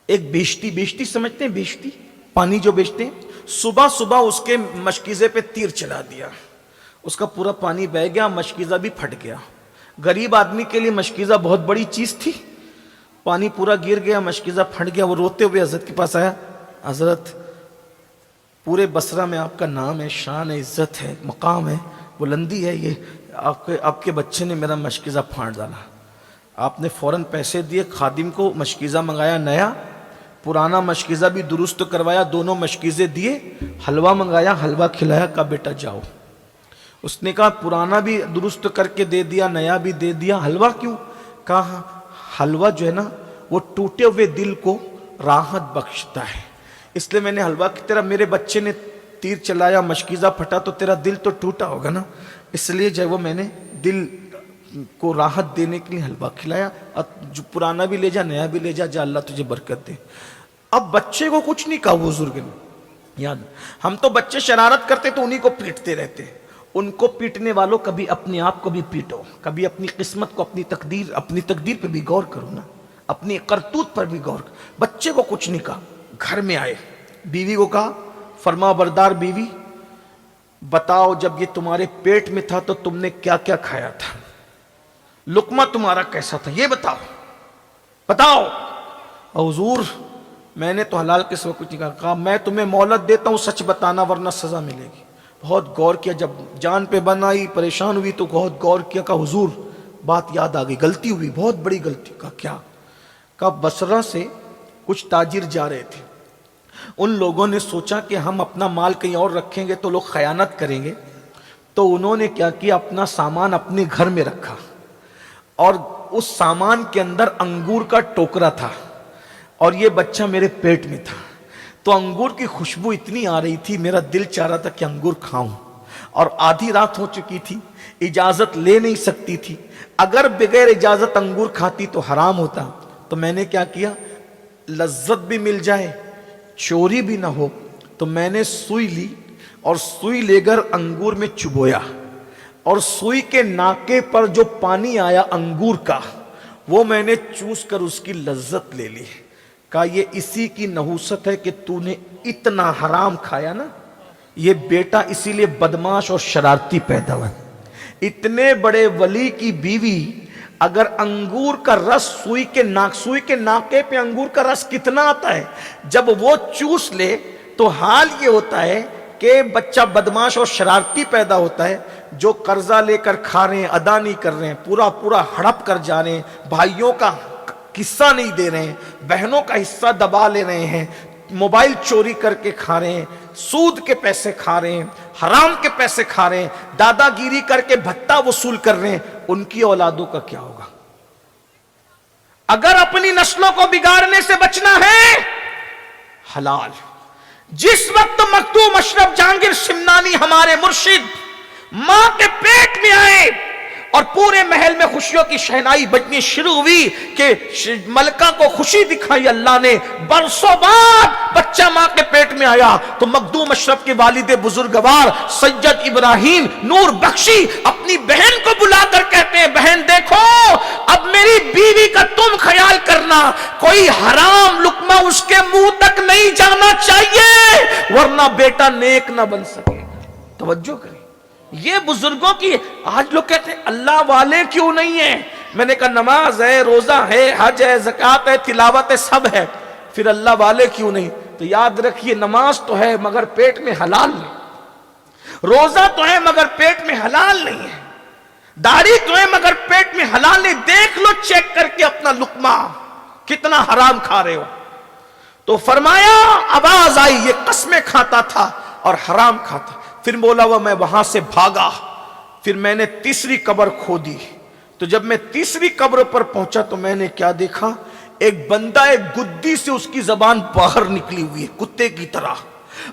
ایک بیشتی سمجھتے ہیں، بیشتی پانی جو بیچتے ہیں، صبح صبح اس کے مشکیزے پہ تیر چلا دیا. اس کا پورا پانی بہہ گیا، مشکیزہ بھی پھٹ گیا. غریب آدمی کے لیے مشکیزہ بہت بڑی چیز تھی. پانی پورا گر گیا، مشکیزہ پھٹ گیا. وہ روتے ہوئے حضرت کے پاس آیا، حضرت پورے بصرہ میں آپ کا نام ہے، شان ہے، عزت ہے، مقام ہے، بلندی ہے، یہ آپ کے بچے نے میرا مشکیزہ پھاڑ ڈالا. آپ نے فوراً پیسے دیے، خادم کو مشکیزہ منگایا نیا، پرانا مشکیزہ بھی درست کروایا، دونوں مشکیزے دیے، حلوہ منگایا، حلوہ کھلایا، کہا بیٹا جاؤ. اس نے کہا پرانا بھی درست کر کے دے دیا، نیا بھی دے دیا، حلوہ کیوں؟ کہا حلوہ جو ہے نا وہ ٹوٹے ہوئے دل کو راحت بخشتا ہے، اس لیے میں نے حلوہ کی طرح، میرے بچے نے تیر چلایا، مشکیزہ پھٹا تو تیرا دل تو ٹوٹا ہوگا نا، اس لیے جو ہے وہ میں نے دل کو راحت دینے کے لیے حلوہ کھلایا. جو پرانا بھی لے جا، نیا بھی لے جا، جا اللہ تجھے برکت دے. اب بچے کو کچھ نہیں کہا بزرگ نے. یاد ہم تو بچے شرارت کرتے تو انہی کو پیٹتے رہتے. ان کو پیٹنے والوں کبھی اپنے آپ کو بھی پیٹو، کبھی اپنی قسمت کو، اپنی تقدیر پہ بھی غور کرو نا، اپنی کرتوت پر بھی غور کرو. بچے کو کچھ نہیں کہا. گھر میں آئے، بیوی کو کہا، فرما بردار بیوی بتاؤ جب یہ تمہارے پیٹ میں تھا تو تم نے کیا کیا کھایا تھا، لقمہ تمہارا کیسا تھا، یہ بتاؤ. حضور میں نے تو حلال کے سوا کچھ نہیں کہا. میں تمہیں مہلت دیتا ہوں، سچ بتانا ورنہ سزا ملے گی. بہت غور کیا، جب جان پہ بن آئی، پریشان ہوئی تو بہت غور کیا. کہا حضور بات یاد آ گئی، غلطی ہوئی، بہت بڑی غلطی. کہا کیا؟ کہا بصرہ سے کچھ تاجر جا رہے تھے، ان لوگوں نے سوچا کہ ہم اپنا مال کہیں اور رکھیں گے تو لوگ خیانت کریں گے، تو انہوں نے کیا کیا، اپنا سامان اپنے گھر میں رکھا، اور اس سامان کے اندر انگور کا ٹوکرا تھا، اور یہ بچہ میرے پیٹ میں تھا. تو انگور کی خوشبو اتنی آ رہی تھی، میرا دل چاہ رہا تھا کہ انگور کھاؤں، اور آدھی رات ہو چکی تھی، اجازت لے نہیں سکتی تھی. اگر بغیر اجازت انگور کھاتی تو حرام ہوتا. تو میں نے کیا کیا، لذت بھی مل جائے، چوری بھی نہ ہو، تو میں نے سوئی لی، اور سوئی لے کر انگور میں چبویا، اور سوئی کے ناکے پر جو پانی آیا انگور کا، وہ میں نے چوس کر اس کی لذت لے لی. کہا یہ اسی کی نحوست ہے کہ تو نے اتنا حرام کھایا نا، یہ بیٹا اسی لیے بدماش اور شرارتی پیدا ہوا. اتنے بڑے ولی کی بیوی اگر انگور کا رس سوئی کے ناکے پہ انگور کا رس کتنا آتا ہے، جب وہ چوس لے تو حال یہ ہوتا ہے کہ بچہ بدماش اور شرارتی پیدا ہوتا ہے. جو قرضہ لے کر کھا رہے ہیں، ادا نہیں کر رہے ہیں، پورا ہڑپ کر جا رہے ہیں، بھائیوں کا حصہ نہیں دے رہے ہیں، بہنوں کا حصہ دبا لے رہے ہیں، موبائل چوری کر کے کھا رہے ہیں، سود کے پیسے کھا رہے ہیں، حرام کے پیسے کھا رہے ہیں، دادا گیری کر کے بھتہ وصول کر رہے ہیں، ان کی اولادوں کا کیا ہوگا؟ اگر اپنی نسلوں کو بگاڑنے سے بچنا ہے، حلال. جس وقت مخدوم اشرف جہانگیر سمنانی ہمارے مرشد ماں کے پیٹ میں آئے اور پورے محل میں خوشیوں کی شہنائی بجنی شروع ہوئی کہ ملکہ کو خوشی دکھائی اللہ نے، برسوں بعد بچہ ماں کے پیٹ میں آیا تو مخدوم اشرف کے والد بزرگوار سید ابراہیم نور بخشی اپنی بہن کو بلا کر کہتے ہیں بہن دیکھو اب میری بیوی کا تم خیال کرنا، کوئی حرام لقمہ اس کے منہ تک نہیں جانا چاہیے ورنہ بیٹا نیک نہ بن سکے. توجہ کریں، یہ بزرگوں کی. آج لوگ کہتے ہیں اللہ والے کیوں نہیں ہیں؟ میں نے کہا نماز ہے، روزہ ہے، حج ہے، زکوٰۃ ہے، تلاوت ہے، سب ہے، پھر اللہ والے کیوں نہیں؟ تو یاد رکھیے نماز تو ہے مگر پیٹ میں حلال نہیں، روزہ تو ہے مگر پیٹ میں حلال نہیں ہے، داڑھی تو ہے مگر پیٹ میں حلال نہیں۔ دیکھ لو چیک کر کے اپنا لقمہ کتنا حرام کھا رہے ہو۔ تو فرمایا آواز آئی، یہ قسمیں کھاتا تھا اور حرام کھاتا۔ پھر بولا وہ میں وہاں سے بھاگا، پھر میں نے تیسری قبر کھودی۔ تو جب میں تیسری قبر پر پہنچا تو میں نے کیا دیکھا، ایک بندہ ایک گدی سے اس کی زبان باہر نکلی ہوئی ہے کتے کی طرح،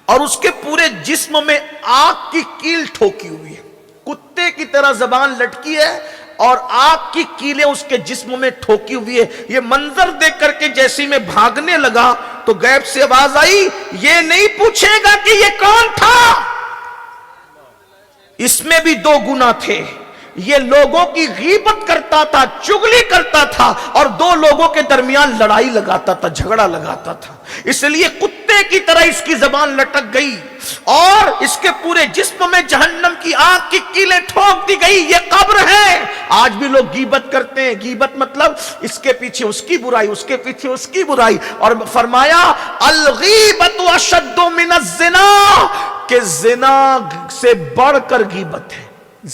اور اس کے پورے جسم میں آگ کی کیل ٹھوکی ہوئی ہے، کتے کی طرح زبان لٹکی ہے اور آگ کی کیلیں اس کے جسم میں ٹھوکی ہوئی ہے۔ یہ منظر دیکھ کر کے جیسے میں بھاگنے لگا تو غیب سے آواز آئی، یہ نہیں پوچھے گا کہ یہ کون تھا، اس میں بھی دو گناہ تھے۔ یہ لوگوں کی غیبت کرتا تھا، چغلی کرتا تھا، اور دو لوگوں کے درمیان لڑائی لگاتا تھا، جھگڑا لگاتا تھا، اس لیے کتے کی طرح اس کی زبان لٹک گئی اور اس کے پورے جسم میں جہنم کی آگ کی کیلیں ٹھوک دی گئی۔ یہ قبر ہے۔ آج بھی لوگ غیبت کرتے ہیں، غیبت مطلب اس کے پیچھے اس کی برائی، اس کے پیچھے اس کی برائی، اور فرمایا الغیبت اشد من الزنا، کہ زنا سے بڑھ کر غیبت ہے،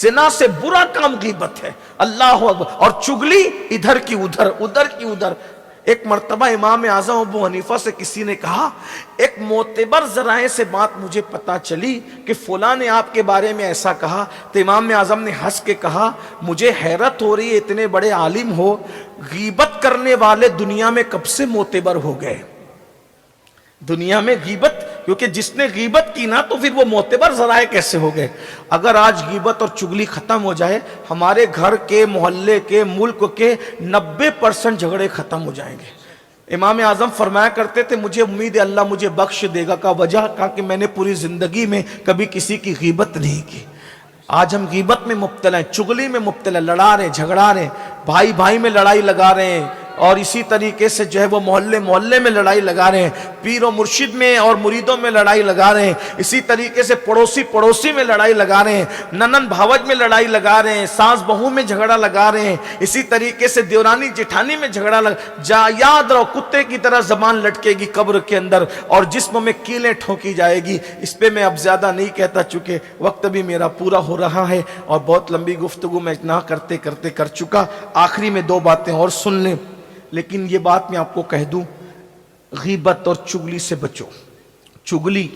زنا سے برا کام غیبت ہے۔ اللہ اکبر۔ اور چگلی ادھر کی ادھر، ادھر کی ادھر۔ ایک مرتبہ امام اعظم ابو حنیفہ سے کسی نے کہا، ایک معتبر ذرائع سے بات مجھے پتا چلی کہ فلاں نے آپ کے بارے میں ایسا کہا، تو امام اعظم نے ہنس کے کہا، مجھے حیرت ہو رہی ہے اتنے بڑے عالم ہو، غیبت کرنے والے دنیا میں کب سے معتبر ہو گئے؟ دنیا میں غیبت، کیونکہ جس نے غیبت کی نا تو پھر وہ معتبر ذرائع کیسے ہو گئے؟ اگر آج غیبت اور چگلی ختم ہو جائے، ہمارے گھر کے، محلے کے، ملک کے 90% جھگڑے ختم ہو جائیں گے۔ امام اعظم فرمایا کرتے تھے، مجھے امید ہے اللہ مجھے بخش دے گا، کا وجہ کہا کہ میں نے پوری زندگی میں کبھی کسی کی غیبت نہیں کی۔ آج ہم غیبت میں مبتلا ہیں، چگلی میں مبتلا ہیں، لڑا رہے ہیں، جھگڑا رہے ہیں، بھائی بھائی میں لڑائی لگا رہے ہیں، اور اسی طریقے سے جو ہے وہ محلے محلے میں لڑائی لگا رہے ہیں، پیر و مرشد میں اور مریدوں میں لڑائی لگا رہے ہیں، اسی طریقے سے پڑوسی پڑوسی میں لڑائی لگا رہے ہیں، ننند بھاوج میں لڑائی لگا رہے ہیں، ساس بہو میں جھگڑا لگا رہے ہیں، اسی طریقے سے دیورانی جٹھانی میں جھگڑا یاد رہو کتے کی طرح زبان لٹکے گی قبر کے اندر اور جسم میں کیلیں ٹھوکی جائے گی۔ اس پہ میں اب زیادہ نہیں کہتا، چونکہ وقت بھی میرا پورا ہو رہا ہے اور بہت لمبی گفتگو میں نہ کرتے کرتے کر چکا۔ آخری میں 2 باتیں اور سن لیں، لیکن یہ بات میں آپ کو کہہ دوں، غیبت اور چگلی سے بچو۔ چگلی،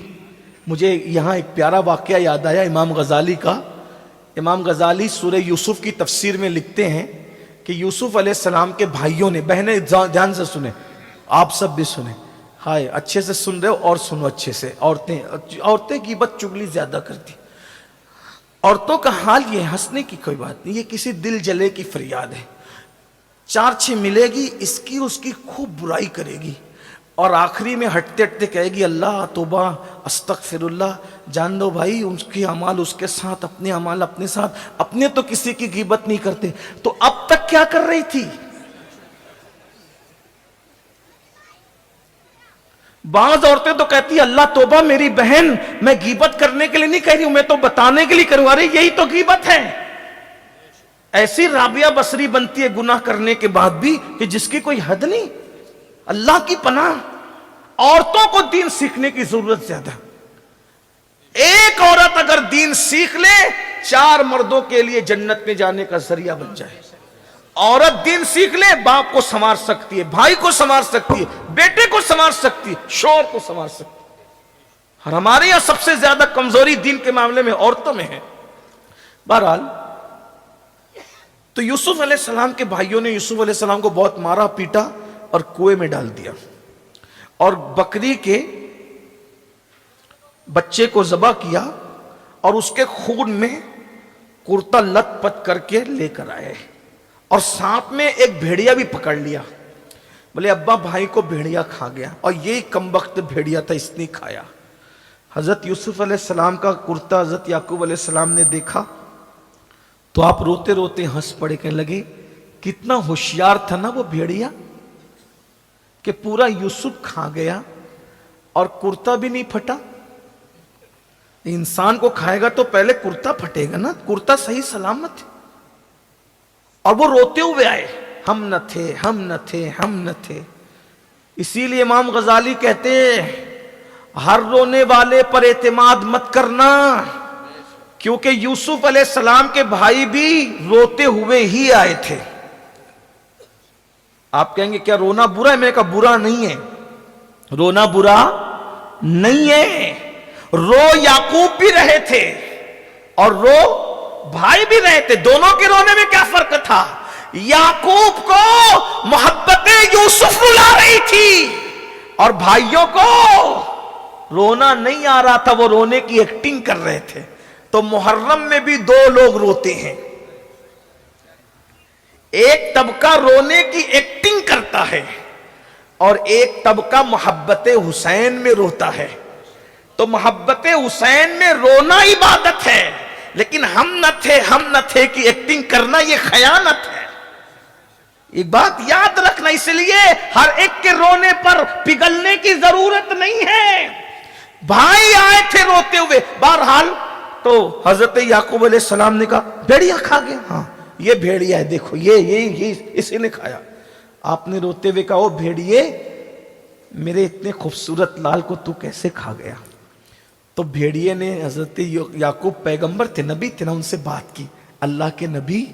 مجھے یہاں ایک پیارا واقعہ یاد آیا امام غزالی کا۔ امام غزالی سورہ یوسف کی تفسیر میں لکھتے ہیں کہ یوسف علیہ السلام کے بھائیوں نے، بہنیں دھیان سے سنیں، آپ سب بھی سنیں، ہائے اچھے سے سن رہے ہو اور سنو اچھے سے۔ عورتیں غیبت چگلی زیادہ کرتی، عورتوں کا حال یہ، ہنسنے کی کوئی بات نہیں، یہ کسی دل جلے کی فریاد ہے۔ 4-6 ملے گی، اس کی خوب برائی کرے گی، اور آخری میں ہٹتے ہٹتے کہے گی اللہ توبہ استغفر اللہ۔ جان دو بھائی، اس کی اعمال اس کے ساتھ، اپنے اعمال اپنے ساتھ، اپنے تو کسی کی غیبت نہیں کرتے، تو اب تک کیا کر رہی تھی؟ بعض عورتیں تو کہتی اللہ توبہ میری بہن، میں غیبت کرنے کے لیے نہیں کہہ رہی ہوں، میں تو بتانے کے لیے کروں، ارے یہی تو غیبت ہے۔ ایسی رابعہ بصری بنتی ہے گناہ کرنے کے بعد بھی کہ جس کی کوئی حد نہیں۔ اللہ کی پناہ، عورتوں کو دین سیکھنے کی ضرورت زیادہ۔ ایک عورت اگر دین سیکھ لے، 4 مردوں کے لیے جنت میں جانے کا ذریعہ بن جائے۔ عورت دین سیکھ لے، باپ کو سنوار سکتی ہے، بھائی کو سنوار سکتی ہے، بیٹے کو سنوار سکتی ہے، شوہر کو سنوار سکتی ہے۔ اور ہمارے یہاں سب سے زیادہ کمزوری دین کے معاملے میں عورتوں میں ہے۔ بہرحال تو یوسف علیہ السلام کے بھائیوں نے یوسف علیہ السلام کو بہت مارا پیٹا اور کنویں میں ڈال دیا، اور بکری کے بچے کو ذبح کیا اور اس کے خون میں کرتا لت پت کر کے لے کر آئے، اور ساتھ میں ایک بھیڑیا بھی پکڑ لیا۔ بولے ابا بھائی کو بھیڑیا کھا گیا، اور یہی کمبخت بھیڑیا تھا، اس نے کھایا۔ حضرت یوسف علیہ السلام کا کرتا حضرت یعقوب علیہ السلام نے دیکھا تو آپ روتے روتے ہنس پڑے، کہنے لگے کتنا ہوشیار تھا نا وہ بھیڑیا کہ پورا یوسف کھا گیا اور کرتا بھی نہیں پھٹا۔ انسان کو کھائے گا تو پہلے کرتا پھٹے گا نا، کرتا صحیح سلامت ہے۔ اور وہ روتے ہوئے آئے، ہم نہ تھے، ہم نہ تھے، ہم نہ تھے۔ اسی لیے امام غزالی کہتے ہر رونے والے پر اعتماد مت کرنا، کیونکہ یوسف علیہ السلام کے بھائی بھی روتے ہوئے ہی آئے تھے۔ آپ کہیں گے کیا رونا برا ہے؟ میں نے کہا برا نہیں ہے، رونا برا نہیں ہے۔ رو یعقوب بھی رہے تھے اور رو بھائی بھی رہے تھے، دونوں کے رونے میں کیا فرق تھا؟ یعقوب کو محبت یوسف رلا رہی تھی اور بھائیوں کو رونا نہیں آ رہا تھا، وہ رونے کی ایکٹنگ کر رہے تھے۔ تو محرم میں بھی دو لوگ روتے ہیں، ایک طبقہ رونے کی ایکٹنگ کرتا ہے اور ایک طبقہ محبت حسین میں روتا ہے۔ تو محبت حسین میں رونا عبادت ہے، لیکن ہم نہ تھے کی ایکٹنگ کرنا یہ خیانت ہے۔ ایک بات یاد رکھنا، اس لیے ہر ایک کے رونے پر پگھلنے کی ضرورت نہیں ہے۔ بھائی آئے تھے روتے ہوئے، بہرحال تو حضرت یعقوب علیہ السلام نے کہا بھیڑیا کھا گیا، ہاں یہ بھیڑیا ہے، دیکھو یہ اسی نے کھایا۔ آپ نے روتے ہوئے کہا او بھیڑیے، میرے اتنے خوبصورت لال کو تو کیسے کھا گیا؟ تو بھیڑیے نے، حضرت یعقوب پیغمبر تھے، نبی تھے نا، ان سے بات کی، اللہ کے نبی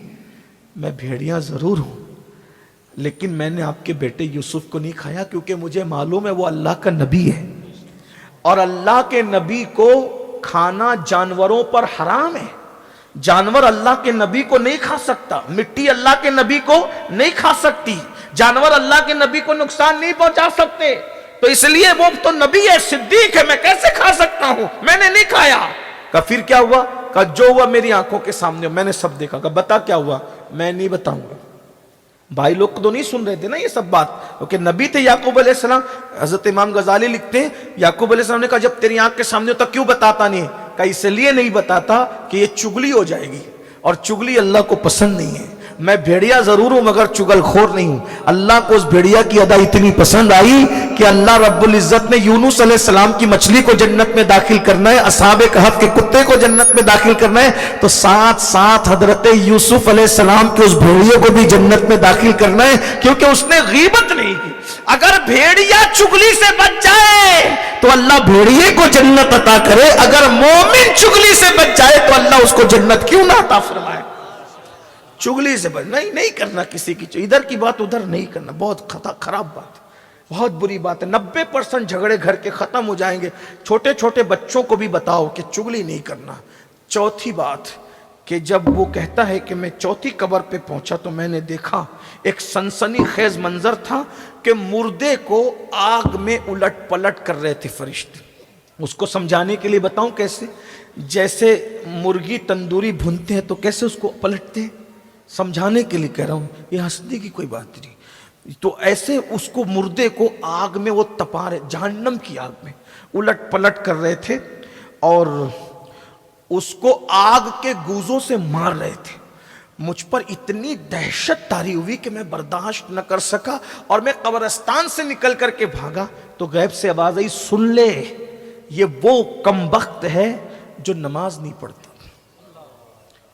میں بھیڑیا ضرور ہوں، لیکن میں نے آپ کے بیٹے یوسف کو نہیں کھایا، کیونکہ مجھے معلوم ہے وہ اللہ کا نبی ہے، اور اللہ کے نبی کو کھانا جانوروں پر حرام ہے۔ جانور اللہ کے نبی کو نہیں کھا سکتا، مٹی اللہ کے نبی کو نہیں کھا سکتی، جانور اللہ کے نبی کو نقصان نہیں پہنچا سکتے، تو اس لیے وہ تو نبی ہے، صدیق ہے، میں کیسے کھا سکتا ہوں؟ میں نے نہیں کھایا۔ کہا پھر کیا ہوا؟ کہا جو ہوا میری آنکھوں کے سامنے، میں نے سب دیکھا۔ کہا بتا کیا ہوا؟ میں نہیں بتاؤں گا۔ بھائی لوگ تو نہیں سن رہے تھے نا یہ سب بات، کیونکہ نبی تھے یعقوب علیہ السلام۔ حضرت امام غزالی لکھتے ہیں یعقوب علیہ السلام نے کہا جب تیری آنکھ کے سامنے ہوتا کیوں بتاتا نہیں؟ کہا اس لیے نہیں بتاتا کہ یہ چگلی ہو جائے گی، اور چگلی اللہ کو پسند نہیں ہے۔ میں بھیڑیا ضرور ہوں مگر چگل خور نہیں ہوں۔ اللہ کو اس بھیڑیا کی ادا اتنی پسند آئی کہ اللہ رب العزت نے یونس علیہ السلام کی مچھلی کو جنت میں داخل کرنا ہے، اصحاب کہف کے کتے کو جنت میں داخل کرنا ہے، تو ساتھ ساتھ حضرت یوسف علیہ السلام کے اس بھیڑیے کو بھی جنت میں داخل کرنا ہے، کیونکہ اس نے غیبت نہیں کی۔ اگر بھیڑیا چگلی سے بچ جائے تو اللہ بھیڑیے کو جنت عطا کرے، اگر مومن چگلی سے بچ جائے تو اللہ اس کو جنت کیوں نہ عطا فرمائے؟ چگلی سے بچ نہیں کرنا، کسی کی ادھر کی بات ادھر نہیں کرنا، بہت خراب بات ہے، بہت بری بات ہے۔ 90% جھگڑے گھر کے ختم ہو جائیں گے۔ چھوٹے چھوٹے بچوں کو بھی بتاؤ کہ چگلی نہیں کرنا۔ چوتھی بات کہ جب وہ کہتا ہے کہ میں چوتھی قبر پہ پہنچا تو میں نے دیکھا ایک سنسنی خیز منظر تھا کہ مردے کو آگ میں الٹ پلٹ کر رہے تھے فرشتے۔ اس کو سمجھانے کے لیے بتاؤں کیسے؟ جیسے مرغی تندوری بھونتے ہیں تو کیسے اس کو پلٹتے ہیں، سمجھانے کے لیے کہہ رہا ہوں، یہ ہنسنے کی کوئی بات نہیں۔ تو ایسے اس کو مردے کو آگ میں وہ تپا رہے، جہنم کی آگ میں الٹ پلٹ کر رہے تھے، اور اس کو آگ کے گوزوں سے مار رہے تھے۔ مجھ پر اتنی دہشت طاری ہوئی کہ میں برداشت نہ کر سکا، اور میں قبرستان سے نکل کر کے بھاگا تو غیب سے آواز آئی سن لے، یہ وہ کمبخت ہے جو نماز نہیں پڑھتا،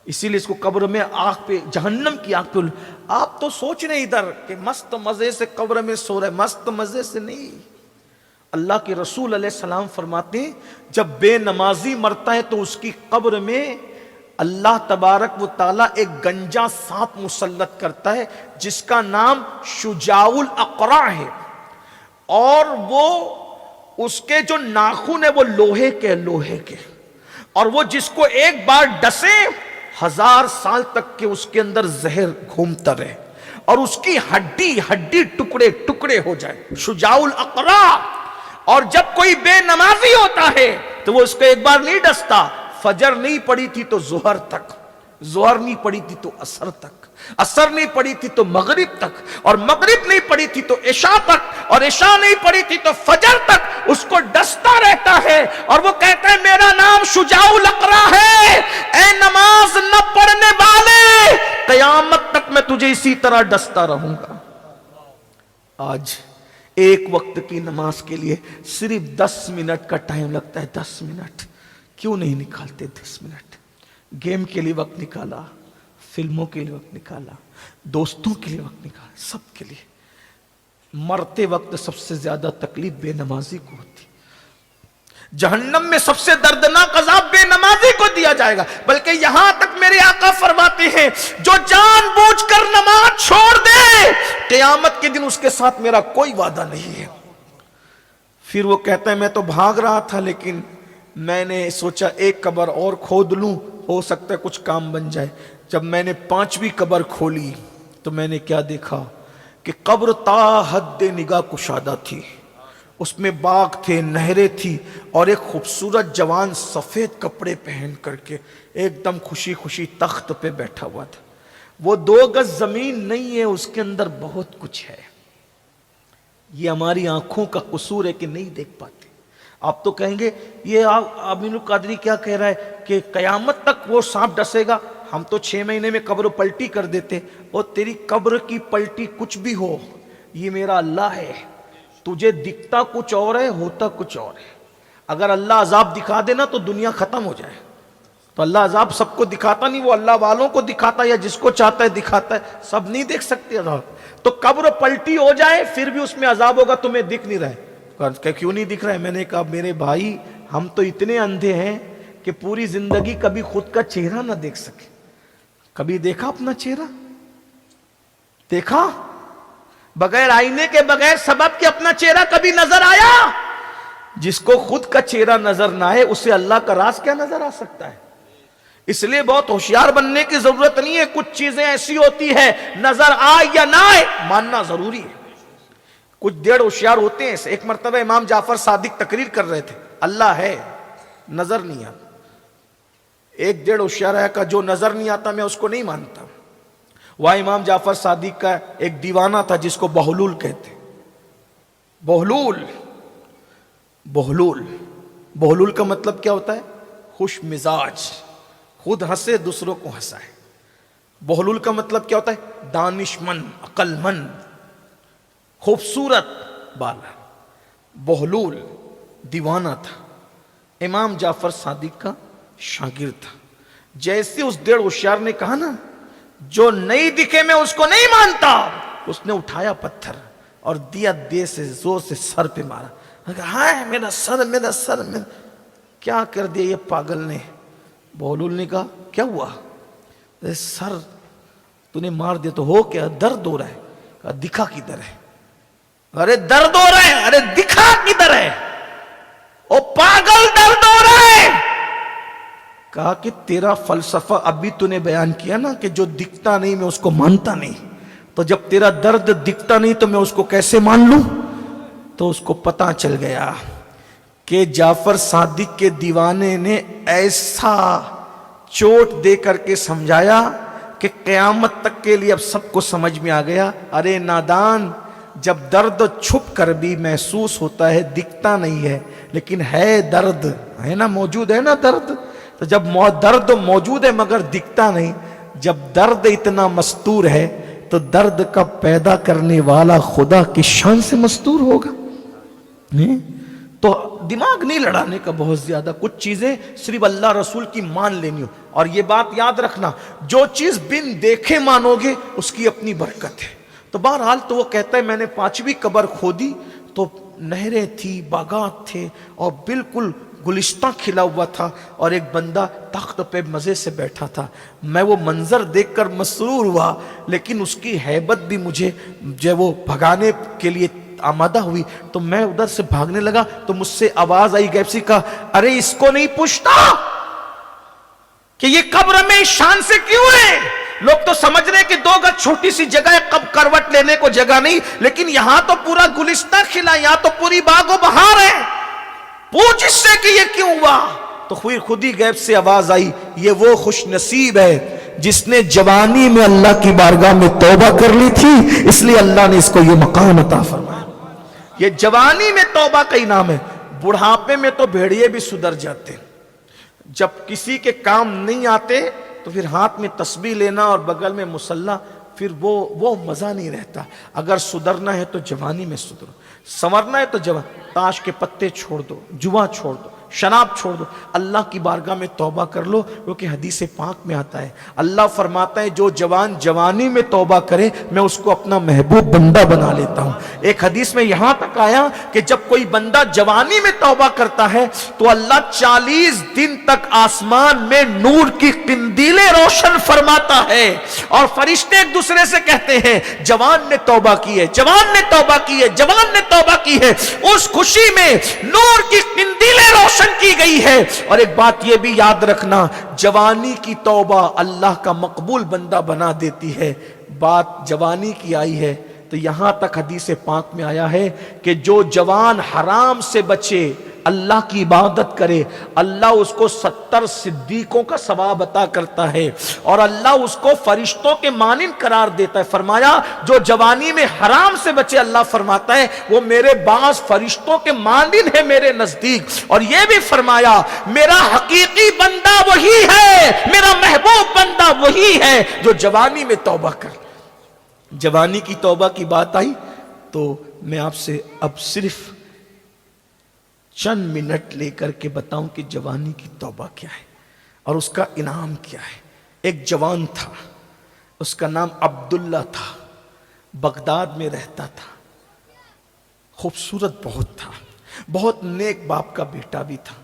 اسی لیے اس کو قبر میں آگ پہ، جہنم کی آگ پہ۔ آپ تو سوچ رہے ادھر کہ مست مزے سے قبر میں سو رہے، مست مزے سے نہیں۔ اللہ کے رسول علیہ السلام فرماتے ہیں جب بے نمازی مرتا ہے تو اس کی قبر میں اللہ تبارک و تعالیٰ ایک گنجا سانپ مسلط کرتا ہے جس کا نام شجاع الاقرع ہے، اور وہ اس کے جو ناخن ہے وہ لوہے کے، اور وہ جس کو ایک بار ڈسے 1000 سال تک کے اس کے اندر زہر گھومتا رہے، اور اس کی ہڈی ٹکڑے ہو جائے، شجاع الاقرع۔ اور جب کوئی بے نمازی ہوتا ہے تو وہ اس کو ایک بار نہیں ڈستا، فجر نہیں پڑی تھی تو ظہر تک، ظہر نہیں پڑی تھی تو عصر تک، عصر نہیں پڑی تھی تو مغرب تک، اور مغرب نہیں پڑی تھی تو عشاء تک، اور عشاء نہیں پڑی تھی تو فجر تک اس کو ڈستا رہتا ہے، اور وہ کہتا ہے میرا نام شجاع الاقرع ہے، اے نماز نہ پڑھنے والے، قیامت تک میں تجھے اسی طرح ڈستا رہوں گا۔ آج ایک وقت کی نماز کے لیے صرف 10 منٹ کا ٹائم لگتا ہے، 10 منٹ کیوں نہیں نکالتے؟ 10 منٹ گیم کے لیے وقت نکالا، فلموں کے لیے وقت نکالا، دوستوں کے لیے وقت نکالا، سب کے لیے۔ مرتے وقت سب سے زیادہ تکلیف بے نمازی کو ہوتی، جہنم میں سب سے دردناک عذاب بے نمازی کو دیا جائے گا، بلکہ یہاں تک میرے آقا فرماتے ہیں جو جان بوجھ کر نماز چھوڑ دے قیامت کے دن اس کے ساتھ میرا کوئی وعدہ نہیں ہے۔ پھر وہ کہتا ہے میں تو بھاگ رہا تھا لیکن میں نے سوچا ایک قبر اور کھود لوں، ہو سکتا ہے کچھ کام بن جائے۔ جب میں نے 5ویں قبر کھولی تو میں نے کیا دیکھا کہ قبر تا حد نگاہ کشادہ تھی، اس میں باغ تھے، نہریں تھی، اور ایک خوبصورت جوان سفید کپڑے پہن کر کے ایک دم خوشی خوشی تخت پہ بیٹھا ہوا تھا۔ وہ 2 گز زمین نہیں ہے، اس کے اندر بہت کچھ ہے۔ یہ ہماری آنکھوں کا قصور ہے کہ نہیں دیکھ پاتے۔ آپ تو کہیں گے یہ امین القادری کیا کہہ رہا ہے کہ قیامت تک وہ سانپ ڈسے گا، ہم تو 6 مہینے میں قبر پلٹی کر دیتے۔ اور تیری قبر کی پلٹی کچھ بھی ہو، یہ میرا اللہ ہے، تجھے دکھتا کچھ اور ہے، ہوتا کچھ اور ہے۔ اگر اللہ عذاب دکھا دینا تو دنیا ختم ہو جائے، تو اللہ عذاب سب کو دکھاتا نہیں، وہ اللہ والوں کو دکھاتا ہے یا جس کو چاہتا ہے دکھاتا ہے، سب نہیں دیکھ سکتے عذاب۔ تو قبر پلٹی ہو جائے پھر بھی اس میں عذاب ہوگا، تمہیں دکھ نہیں رہا ہے۔ کہ کیوں نہیں دکھ رہا ہے؟ میں نے کہا میرے بھائی ہم تو اتنے اندھے ہیں کہ پوری زندگی کبھی خود کا چہرہ نہ دیکھ سکے۔ کبھی دیکھا اپنا چہرہ؟ دیکھا؟ بغیر آئینے کے، بغیر سبب کے اپنا چہرہ کبھی نظر آیا؟ جس کو خود کا چہرہ نظر نہ آئے اسے اللہ کا راز کیا نظر آ سکتا ہے؟ اس لیے بہت ہوشیار بننے کی ضرورت نہیں ہے، کچھ چیزیں ایسی ہوتی ہے نظر آئے یا نہ آئے ماننا ضروری ہے۔ کچھ ڈیڑھ ہوشیار ہوتے ہیں۔ ایک مرتبہ امام جعفر صادق تقریر کر رہے تھے، اللہ ہے نظر نہیں آتا۔ ایک ڈیڑھ ہوشیار ہے کہ جو نظر نہیں آتا میں اس کو نہیں مانتا۔ وہ امام جعفر صادق کا ایک دیوانہ تھا جس کو بہلول کہتے۔ بہلول بہلول بہلول کا مطلب کیا ہوتا ہے؟ خوش مزاج، خود ہنسے دوسروں کو ہنسائے۔ بہلول کا مطلب کیا ہوتا ہے؟ دانش مند، عقل مند، خوبصورت بالا۔ بہلول دیوانہ تھا، امام جعفر صادق کا شاگرد تھا۔ جیسے اس ڈیڑھ ہوشیار نے کہا نا جو نہیں دکھے میں اس کو نہیں مانتا، اس نے اٹھایا پتھر اور دیا دے سے زور سے سر پہ مارا۔ ہائے میرا سر، میرا سر، میرا کیا کر دیا یہ پاگل نے۔ بہلول نے کہا کیا ہوا؟ سر تو نے مار دیا تو ہو کیا؟ درد ہو رہا ہے۔ کہا دکھا کدھر ہے؟ ارے درد ہو رہا ہے، ارے دکھا کدھر ہے؟ او پاگل درد ہو رہا ہے۔ کہا کہ تیرا فلسفہ ابھی تو نے بیان کیا نا کہ جو دکھتا نہیں میں اس کو مانتا نہیں، تو جب تیرا درد دکھتا نہیں تو میں اس کو کیسے مان لوں؟ تو اس کو پتا چل گیا کہ جعفر صادق کے دیوانے نے ایسا چوٹ دے کر کے سمجھایا کہ قیامت تک کے لیے اب سب کو سمجھ میں آ گیا، ارے نادان، جب درد چھپ کر بھی محسوس ہوتا ہے، دکھتا نہیں ہے لیکن ہے درد، ہے نا، موجود ہے نا درد۔ تو جب درد موجود ہے مگر دکھتا نہیں، جب درد اتنا مستور ہے تو درد کا پیدا کرنے والا خدا کی شان سے مستور ہوگا۔ تو دماغ نہیں لڑانے کا بہت زیادہ، کچھ چیزیں صرف اللہ رسول کی مان لینی ہو۔ اور یہ بات یاد رکھنا، جو چیز بن دیکھے مانو گے اس کی اپنی برکت ہے۔ تو بہرحال تو وہ کہتا ہے میں نے 5ویں قبر کھودی تو نہریں تھی، باغات تھے اور بالکل گلستہ کھلا ہوا تھا، اور ایک بندہ تخت پہ مزے سے بیٹھا تھا۔ میں وہ منظر دیکھ کر مسرور ہوا، لیکن اس کی ہیبت بھی مجھے جو وہ بھگانے کے لیے آمادہ ہوئی، تو میں ادھر سے بھاگنے لگا تو مجھ سے آواز آئی غیب سے، کہا ارے اس کو نہیں پوچھتا کہ یہ قبر میں شان سے کیوں ہے؟ لوگ تو سمجھ رہے کہ 2 گز چھوٹی سی جگہ ہے، کب کروٹ لینے کو جگہ نہیں، لیکن یہاں تو پورا گلستہ کھلا، یہاں تو پوری باغ و بہار ہے، پوچھ اس سے کہ یہ کیوں ہوا؟ تو خود ہی غیب سے آواز آئی، یہ وہ خوش نصیب ہے جس نے جوانی میں اللہ کی بارگاہ میں توبہ کر لی تھی، اس لیے اللہ نے اس کو یہ مقام عطا فرمایا۔ یہ جوانی میں توبہ کا انعام ہے۔ بڑھاپے میں تو بھیڑیے بھی سدھر جاتے، جب کسی کے کام نہیں آتے تو پھر ہاتھ میں تسبیح لینا اور بغل میں مصلی، پھر وہ مزہ نہیں رہتا۔ اگر سدھرنا ہے تو جوانی میں سدھرو، سنورنا ہے تو تاش کے پتے چھوڑ دو، جوا چھوڑ دو، شراب چھوڑ دو، اللہ کی بارگاہ میں توبہ کر لو، کیونکہ حدیث پاک میں آتا ہے اللہ فرماتا ہے جو جوان جوانی میں توبہ کرے میں اس کو اپنا محبوب بندہ بنا لیتا ہوں۔ ایک حدیث میں یہاں تک آیا کہ جب کوئی بندہ جوانی میں توبہ کرتا ہے تو اللہ 40 دن تک آسمان میں نور کی قندیلیں روشن فرماتا ہے، اور فرشتے ایک دوسرے سے کہتے ہیں جوان نے توبہ کی ہے، جوان نے توبہ کی ہے، جوان نے توبہ کی ہے۔ اس خوشی میں نور کی قندیلیں روشن کی گئی ہے۔ اور ایک بات یہ بھی یاد رکھنا، جوانی کی توبہ اللہ کا مقبول بندہ بنا دیتی ہے۔ بات جوانی کی آئی ہے تو یہاں تک حدیث پاک میں آیا ہے کہ جو جوان حرام سے بچے، اللہ کی عبادت کرے، اللہ اس کو 70 صدیقوں کا ثواب عطا کرتا ہے، اور اللہ اس کو فرشتوں کے مانند قرار دیتا ہے۔ فرمایا جو جوانی میں حرام سے بچے، اللہ فرماتا ہے وہ میرے بعض فرشتوں کے مانند ہے میرے نزدیک۔ اور یہ بھی فرمایا میرا حقیقی بندہ وہی ہے، میرا محبوب بندہ وہی ہے جو جوانی میں توبہ کر۔ جوانی کی توبہ کی بات آئی تو میں آپ سے اب صرف چند منٹ لے کر کے بتاؤں کہ جوانی کی توبہ کیا ہے اور اس کا انعام کیا ہے۔ ایک جوان تھا، اس کا نام عبداللہ تھا، بغداد میں رہتا تھا، خوبصورت بہت تھا، بہت نیک باپ کا بیٹا بھی تھا،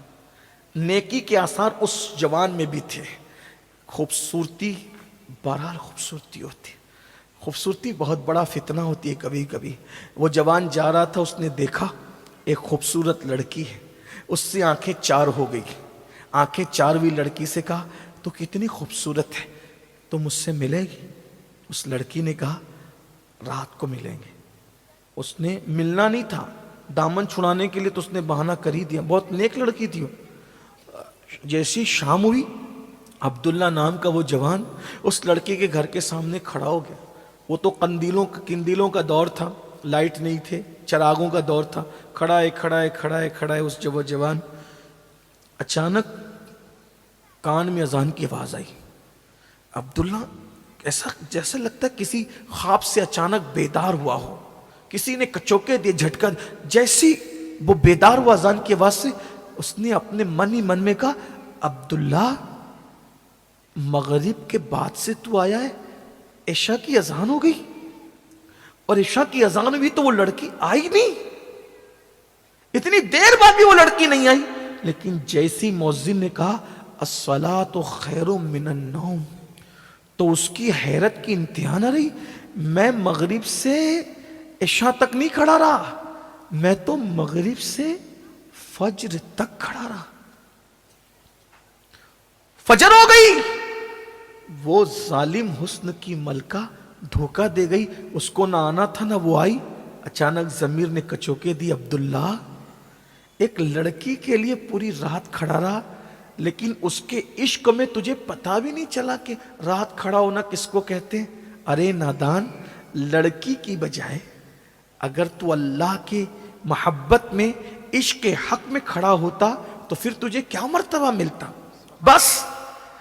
نیکی کے آثار اس جوان میں بھی تھے۔ خوبصورتی بہرحال خوبصورتی ہوتی، خوبصورتی بہت بڑا فتنہ ہوتی ہے کبھی کبھی۔ وہ جوان جا رہا تھا، اس نے دیکھا ایک خوبصورت لڑکی ہے، اس سے آنکھیں چار ہو گئی۔ آنکھیں چار ہوئی لڑکی سے کہا تو کتنی خوبصورت ہے، تو مجھ سے ملے گی؟ اس لڑکی نے کہا رات کو ملیں گے۔ اس نے ملنا نہیں تھا، دامن چھڑانے کے لیے تو اس نے بہانہ کر ہی دیا، بہت نیک لڑکی تھی وہ۔ جیسی شام ہوئی، عبداللہ نام کا وہ جوان اس لڑکی کے گھر کے سامنے کھڑا ہو گیا۔ وہ تو قندیلوں کا دور تھا، لائٹ نہیں تھے، چراغوں کا دور تھا۔ کھڑا ہے اس جوان۔ اچانک کان میں اذان کی آواز آئی۔ عبداللہ ایسا جیسا لگتا ہے کسی خواب سے اچانک بیدار ہوا ہو، کسی نے کچوکے دیے، جھٹکا۔ جیسی وہ بیدار ہوا اذان کی آواز سے، اس نے اپنے من ہی من میں کہا عبداللہ مغرب کے بعد سے تو آیا ہے، عشاء کی اذان ہو گئی، اور عشاء کی اذان ہوئی تو وہ لڑکی آئی نہیں، اتنی دیر بعد بھی وہ لڑکی نہیں آئی۔ لیکن جیسی مؤذن نے کہا الصلاۃ خیر من النوم، تو اس کی حیرت کی انتہا نہ رہی۔ میں مغرب سے عشاء تک نہیں کھڑا رہا، میں تو مغرب سے فجر تک کھڑا رہا۔ فجر ہو گئی، وہ ظالم حسن کی ملکہ دھوکہ دے گئی، اس کو نہ آنا تھا نہ وہ آئی۔ اچانک ضمیر نے کچوکے دی، عبداللہ ایک لڑکی کے لیے پوری رات کھڑا رہا، لیکن اس کے عشق میں تجھے پتا بھی نہیں چلا کہ رات کھڑا ہونا کس کو کہتے ہیں۔ ارے نادان، لڑکی کی بجائے اگر تو اللہ کے محبت میں عشق کے حق میں کھڑا ہوتا تو پھر تجھے کیا مرتبہ ملتا۔ بس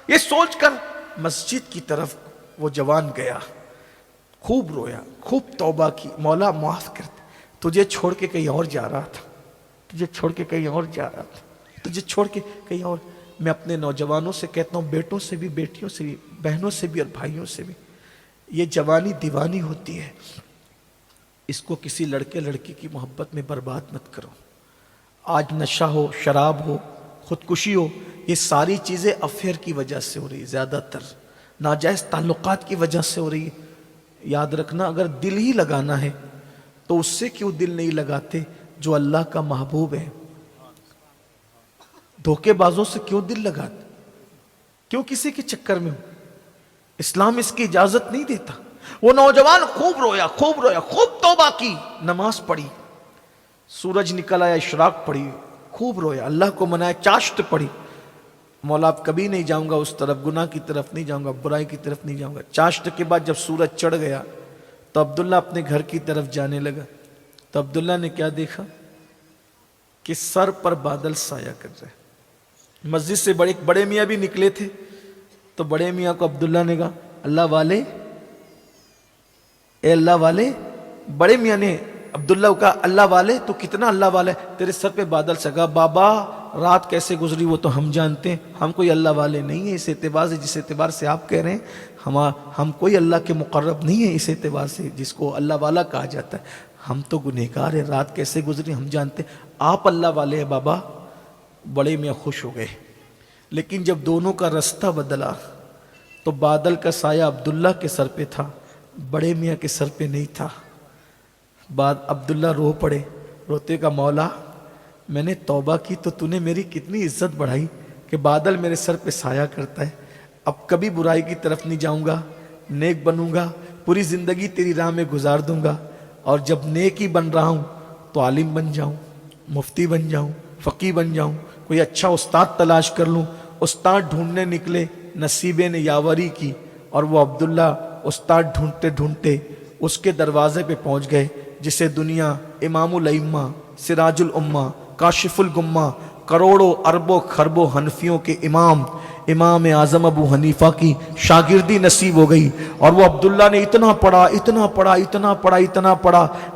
یہ سوچ کر مسجد کی طرف وہ جوان گیا، خوب رویا، خوب توبہ کی، مولا معاف کر دے، تجھے چھوڑ کے کہیں اور جا رہا تھا، تجھے چھوڑ کے کہیں اور جا رہا تھا، تجھے چھوڑ کے کہیں اور۔ میں اپنے نوجوانوں سے کہتا ہوں، بیٹوں سے بھی، بیٹیوں سے بھی، بہنوں سے بھی اور بھائیوں سے بھی، یہ جوانی دیوانی ہوتی ہے، اس کو کسی لڑکے لڑکی کی محبت میں برباد مت کرو۔ آج نشہ ہو، شراب ہو، خودکشی ہو، یہ ساری چیزیں افیئر کی وجہ سے ہو رہی ہے، زیادہ تر ناجائز تعلقات کی وجہ سے ہو رہی ہے۔ یاد رکھنا، اگر دل ہی لگانا ہے تو اس سے کیوں دل نہیں لگاتے جو اللہ کا محبوب ہے؟ دھوکے بازوں سے کیوں دل لگاتے؟ کیوں کسی کے چکر میں ہو؟ اسلام اس کی اجازت نہیں دیتا۔ وہ نوجوان خوب رویا، خوب رویا، خوب توبہ کی، نماز پڑھی، سورج نکل آیا، اشراق پڑھی، خوب رویا، اللہ کو منایا، چاشت پڑھی، مولا اب کبھی نہیں جاؤں گا اس طرف، گناہ کی طرف نہیں جاؤں گا، برائی کی طرف نہیں جاؤں گا۔ چاشت کے بعد جب سورج چڑھ گیا تو عبداللہ اپنے گھر کی طرف جانے لگا، تو عبداللہ نے کیا دیکھا کہ سر پر بادل سایہ کر رہے۔ مسجد سے بڑے میاں بھی نکلے تھے، تو بڑے میاں کو عبداللہ نے کہا اللہ والے، اے اللہ والے۔ بڑے میاں نے عبداللہ کو کہا اللہ والے، تو کتنا اللہ والے، تیرے سر پہ بادل سگا۔ بابا رات کیسے گزری وہ تو ہم جانتے ہیں، ہم کوئی اللہ والے نہیں ہیں اس اعتبار سے جس اعتبار سے آپ کہہ رہے ہیں، ہم کوئی اللہ کے مقرب نہیں ہیں اس اعتبار سے جس کو اللہ والا کہا جاتا ہے، ہم تو گنہگار ہیں، رات کیسے گزری ہم جانتے ہیں، آپ اللہ والے ہیں بابا۔ بڑے میاں خوش ہو گئے، لیکن جب دونوں کا رستہ بدلا تو بادل کا سایہ عبداللہ کے سر پہ تھا، بڑے میاں کے سر پہ نہیں تھا۔ بعد عبداللہ رو پڑے، روتے کا مولا میں نے توبہ کی تو تو نے میری کتنی عزت بڑھائی کہ بادل میرے سر پہ سایہ کرتا ہے، اب کبھی برائی کی طرف نہیں جاؤں گا، نیک بنوں گا، پوری زندگی تیری راہ میں گزار دوں گا، اور جب نیک ہی بن رہا ہوں تو عالم بن جاؤں، مفتی بن جاؤں، فقیہ بن جاؤں، کوئی اچھا استاد تلاش کر لوں۔ استاد ڈھونڈنے نکلے، نصیبے نے یاوری کی، اور وہ عبداللہ استاد ڈھونڈتے ڈھونڈتے اس کے دروازے پہ پہنچ گئے جسے دنیا امام الائمہ، سراج الامہ، کاشف الغمہ، کروڑوں اربوں خربوں حنفیوں کے امام اعظم ابو حنیفہ کی شاگردی نصیب ہو گئی۔ اور وہ عبداللہ نے اتنا پڑھا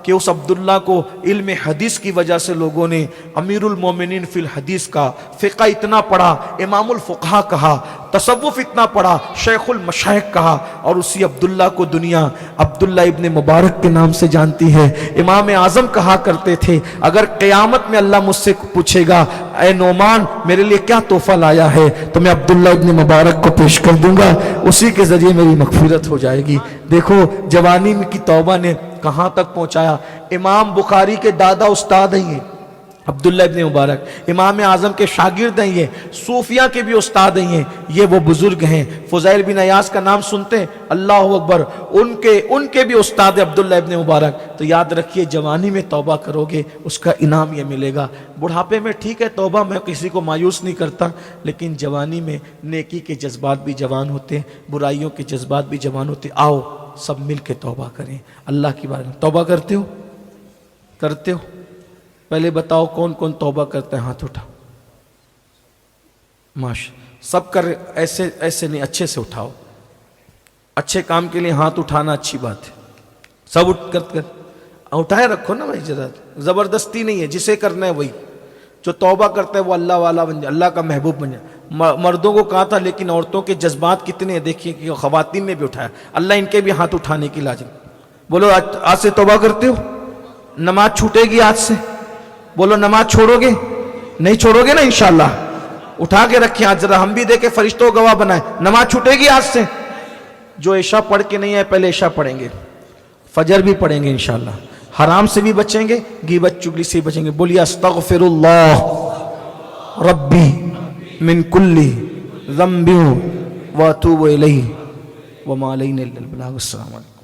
کہ اس عبداللہ کو علم حدیث کی وجہ سے لوگوں نے امیر المومنین فی الحدیث کا، فقہ اتنا پڑھا، امام الفقہا کہا، تصوف اتنا پڑھا، شیخ المشائخ کہا، اور اسی عبداللہ کو دنیا عبداللہ ابن مبارک کے نام سے جانتی ہے۔ امام اعظم کہا کرتے تھے اگر قیامت میں اللہ مجھ سے پوچھے گا اے نعمان میرے لیے کیا تحفہ لایا ہے تو میں عبداللہ ابن مبارک کو پیش کر دوں گا، اسی کے ذریعے میری مغفرت ہو جائے گی۔ دیکھو جوانی کی توبہ نے کہاں تک پہنچایا۔ امام بخاری کے دادا استاد ہیں یہ عبداللہ ابن مبارک، امام اعظم کے شاگرد ہیں یہ، صوفیہ کے بھی استاد ہیں یہ وہ بزرگ ہیں۔ فضیل بن عیاض کا نام سنتے ہیں، اللہ اکبر، ان کے بھی استاد عبداللہ ابن مبارک۔ تو یاد رکھیے جوانی میں توبہ کرو گے اس کا انعام یہ ملے گا۔ بڑھاپے میں ٹھیک ہے توبہ، میں کسی کو مایوس نہیں کرتا، لیکن جوانی میں نیکی کے جذبات بھی جوان ہوتے ہیں، برائیوں کے جذبات بھی جوان ہوتے ہیں۔ آؤ سب مل کے توبہ کریں اللہ کی بارگاہ میں۔ توبہ کرتے ہو؟ پہلے بتاؤ کون کون توبہ کرتے ہیں، ہاتھ اٹھاؤ۔ سب کر ایسے نہیں، اچھے سے اٹھاؤ۔ اچھے کام کے لیے ہاتھ اٹھانا اچھی بات ہے، سب اٹھائے رکھو نا بھائی، زبردستی نہیں ہے، جسے کرنا ہے وہی۔ جو توبہ کرتا ہے وہ اللہ والا بن جائے، اللہ کا محبوب بن جائے۔ مردوں کو کہا تھا لیکن عورتوں کے جذبات کتنے ہیں دیکھیے کہ خواتین نے بھی اٹھایا، اللہ ان کے بھی ہاتھ اٹھانے کی لازم۔ بولو آج سے توبہ کرتے ہو؟ نماز چھوٹے گی آج سے؟ بولو نماز چھوڑو گے؟ نہیں چھوڑو گے نا انشاءاللہ؟ اٹھا کے رکھیں آج، ذرا ہم بھی دیکھیں فرشتوں گواہ بنائیں۔ نماز چھوٹے گی آج سے؟ جو عشاء پڑھ کے نہیں ہے پہلے عشاء پڑھیں گے، فجر بھی پڑھیں گے انشاءاللہ، حرام سے بھی بچیں گے، غیبت چگلی سے بھی بچیں گے۔ بولیے استغفر اللہ ربی من کل ذنب واتوب الیہ وما علینا الا البلاغ۔ السلام علیکم۔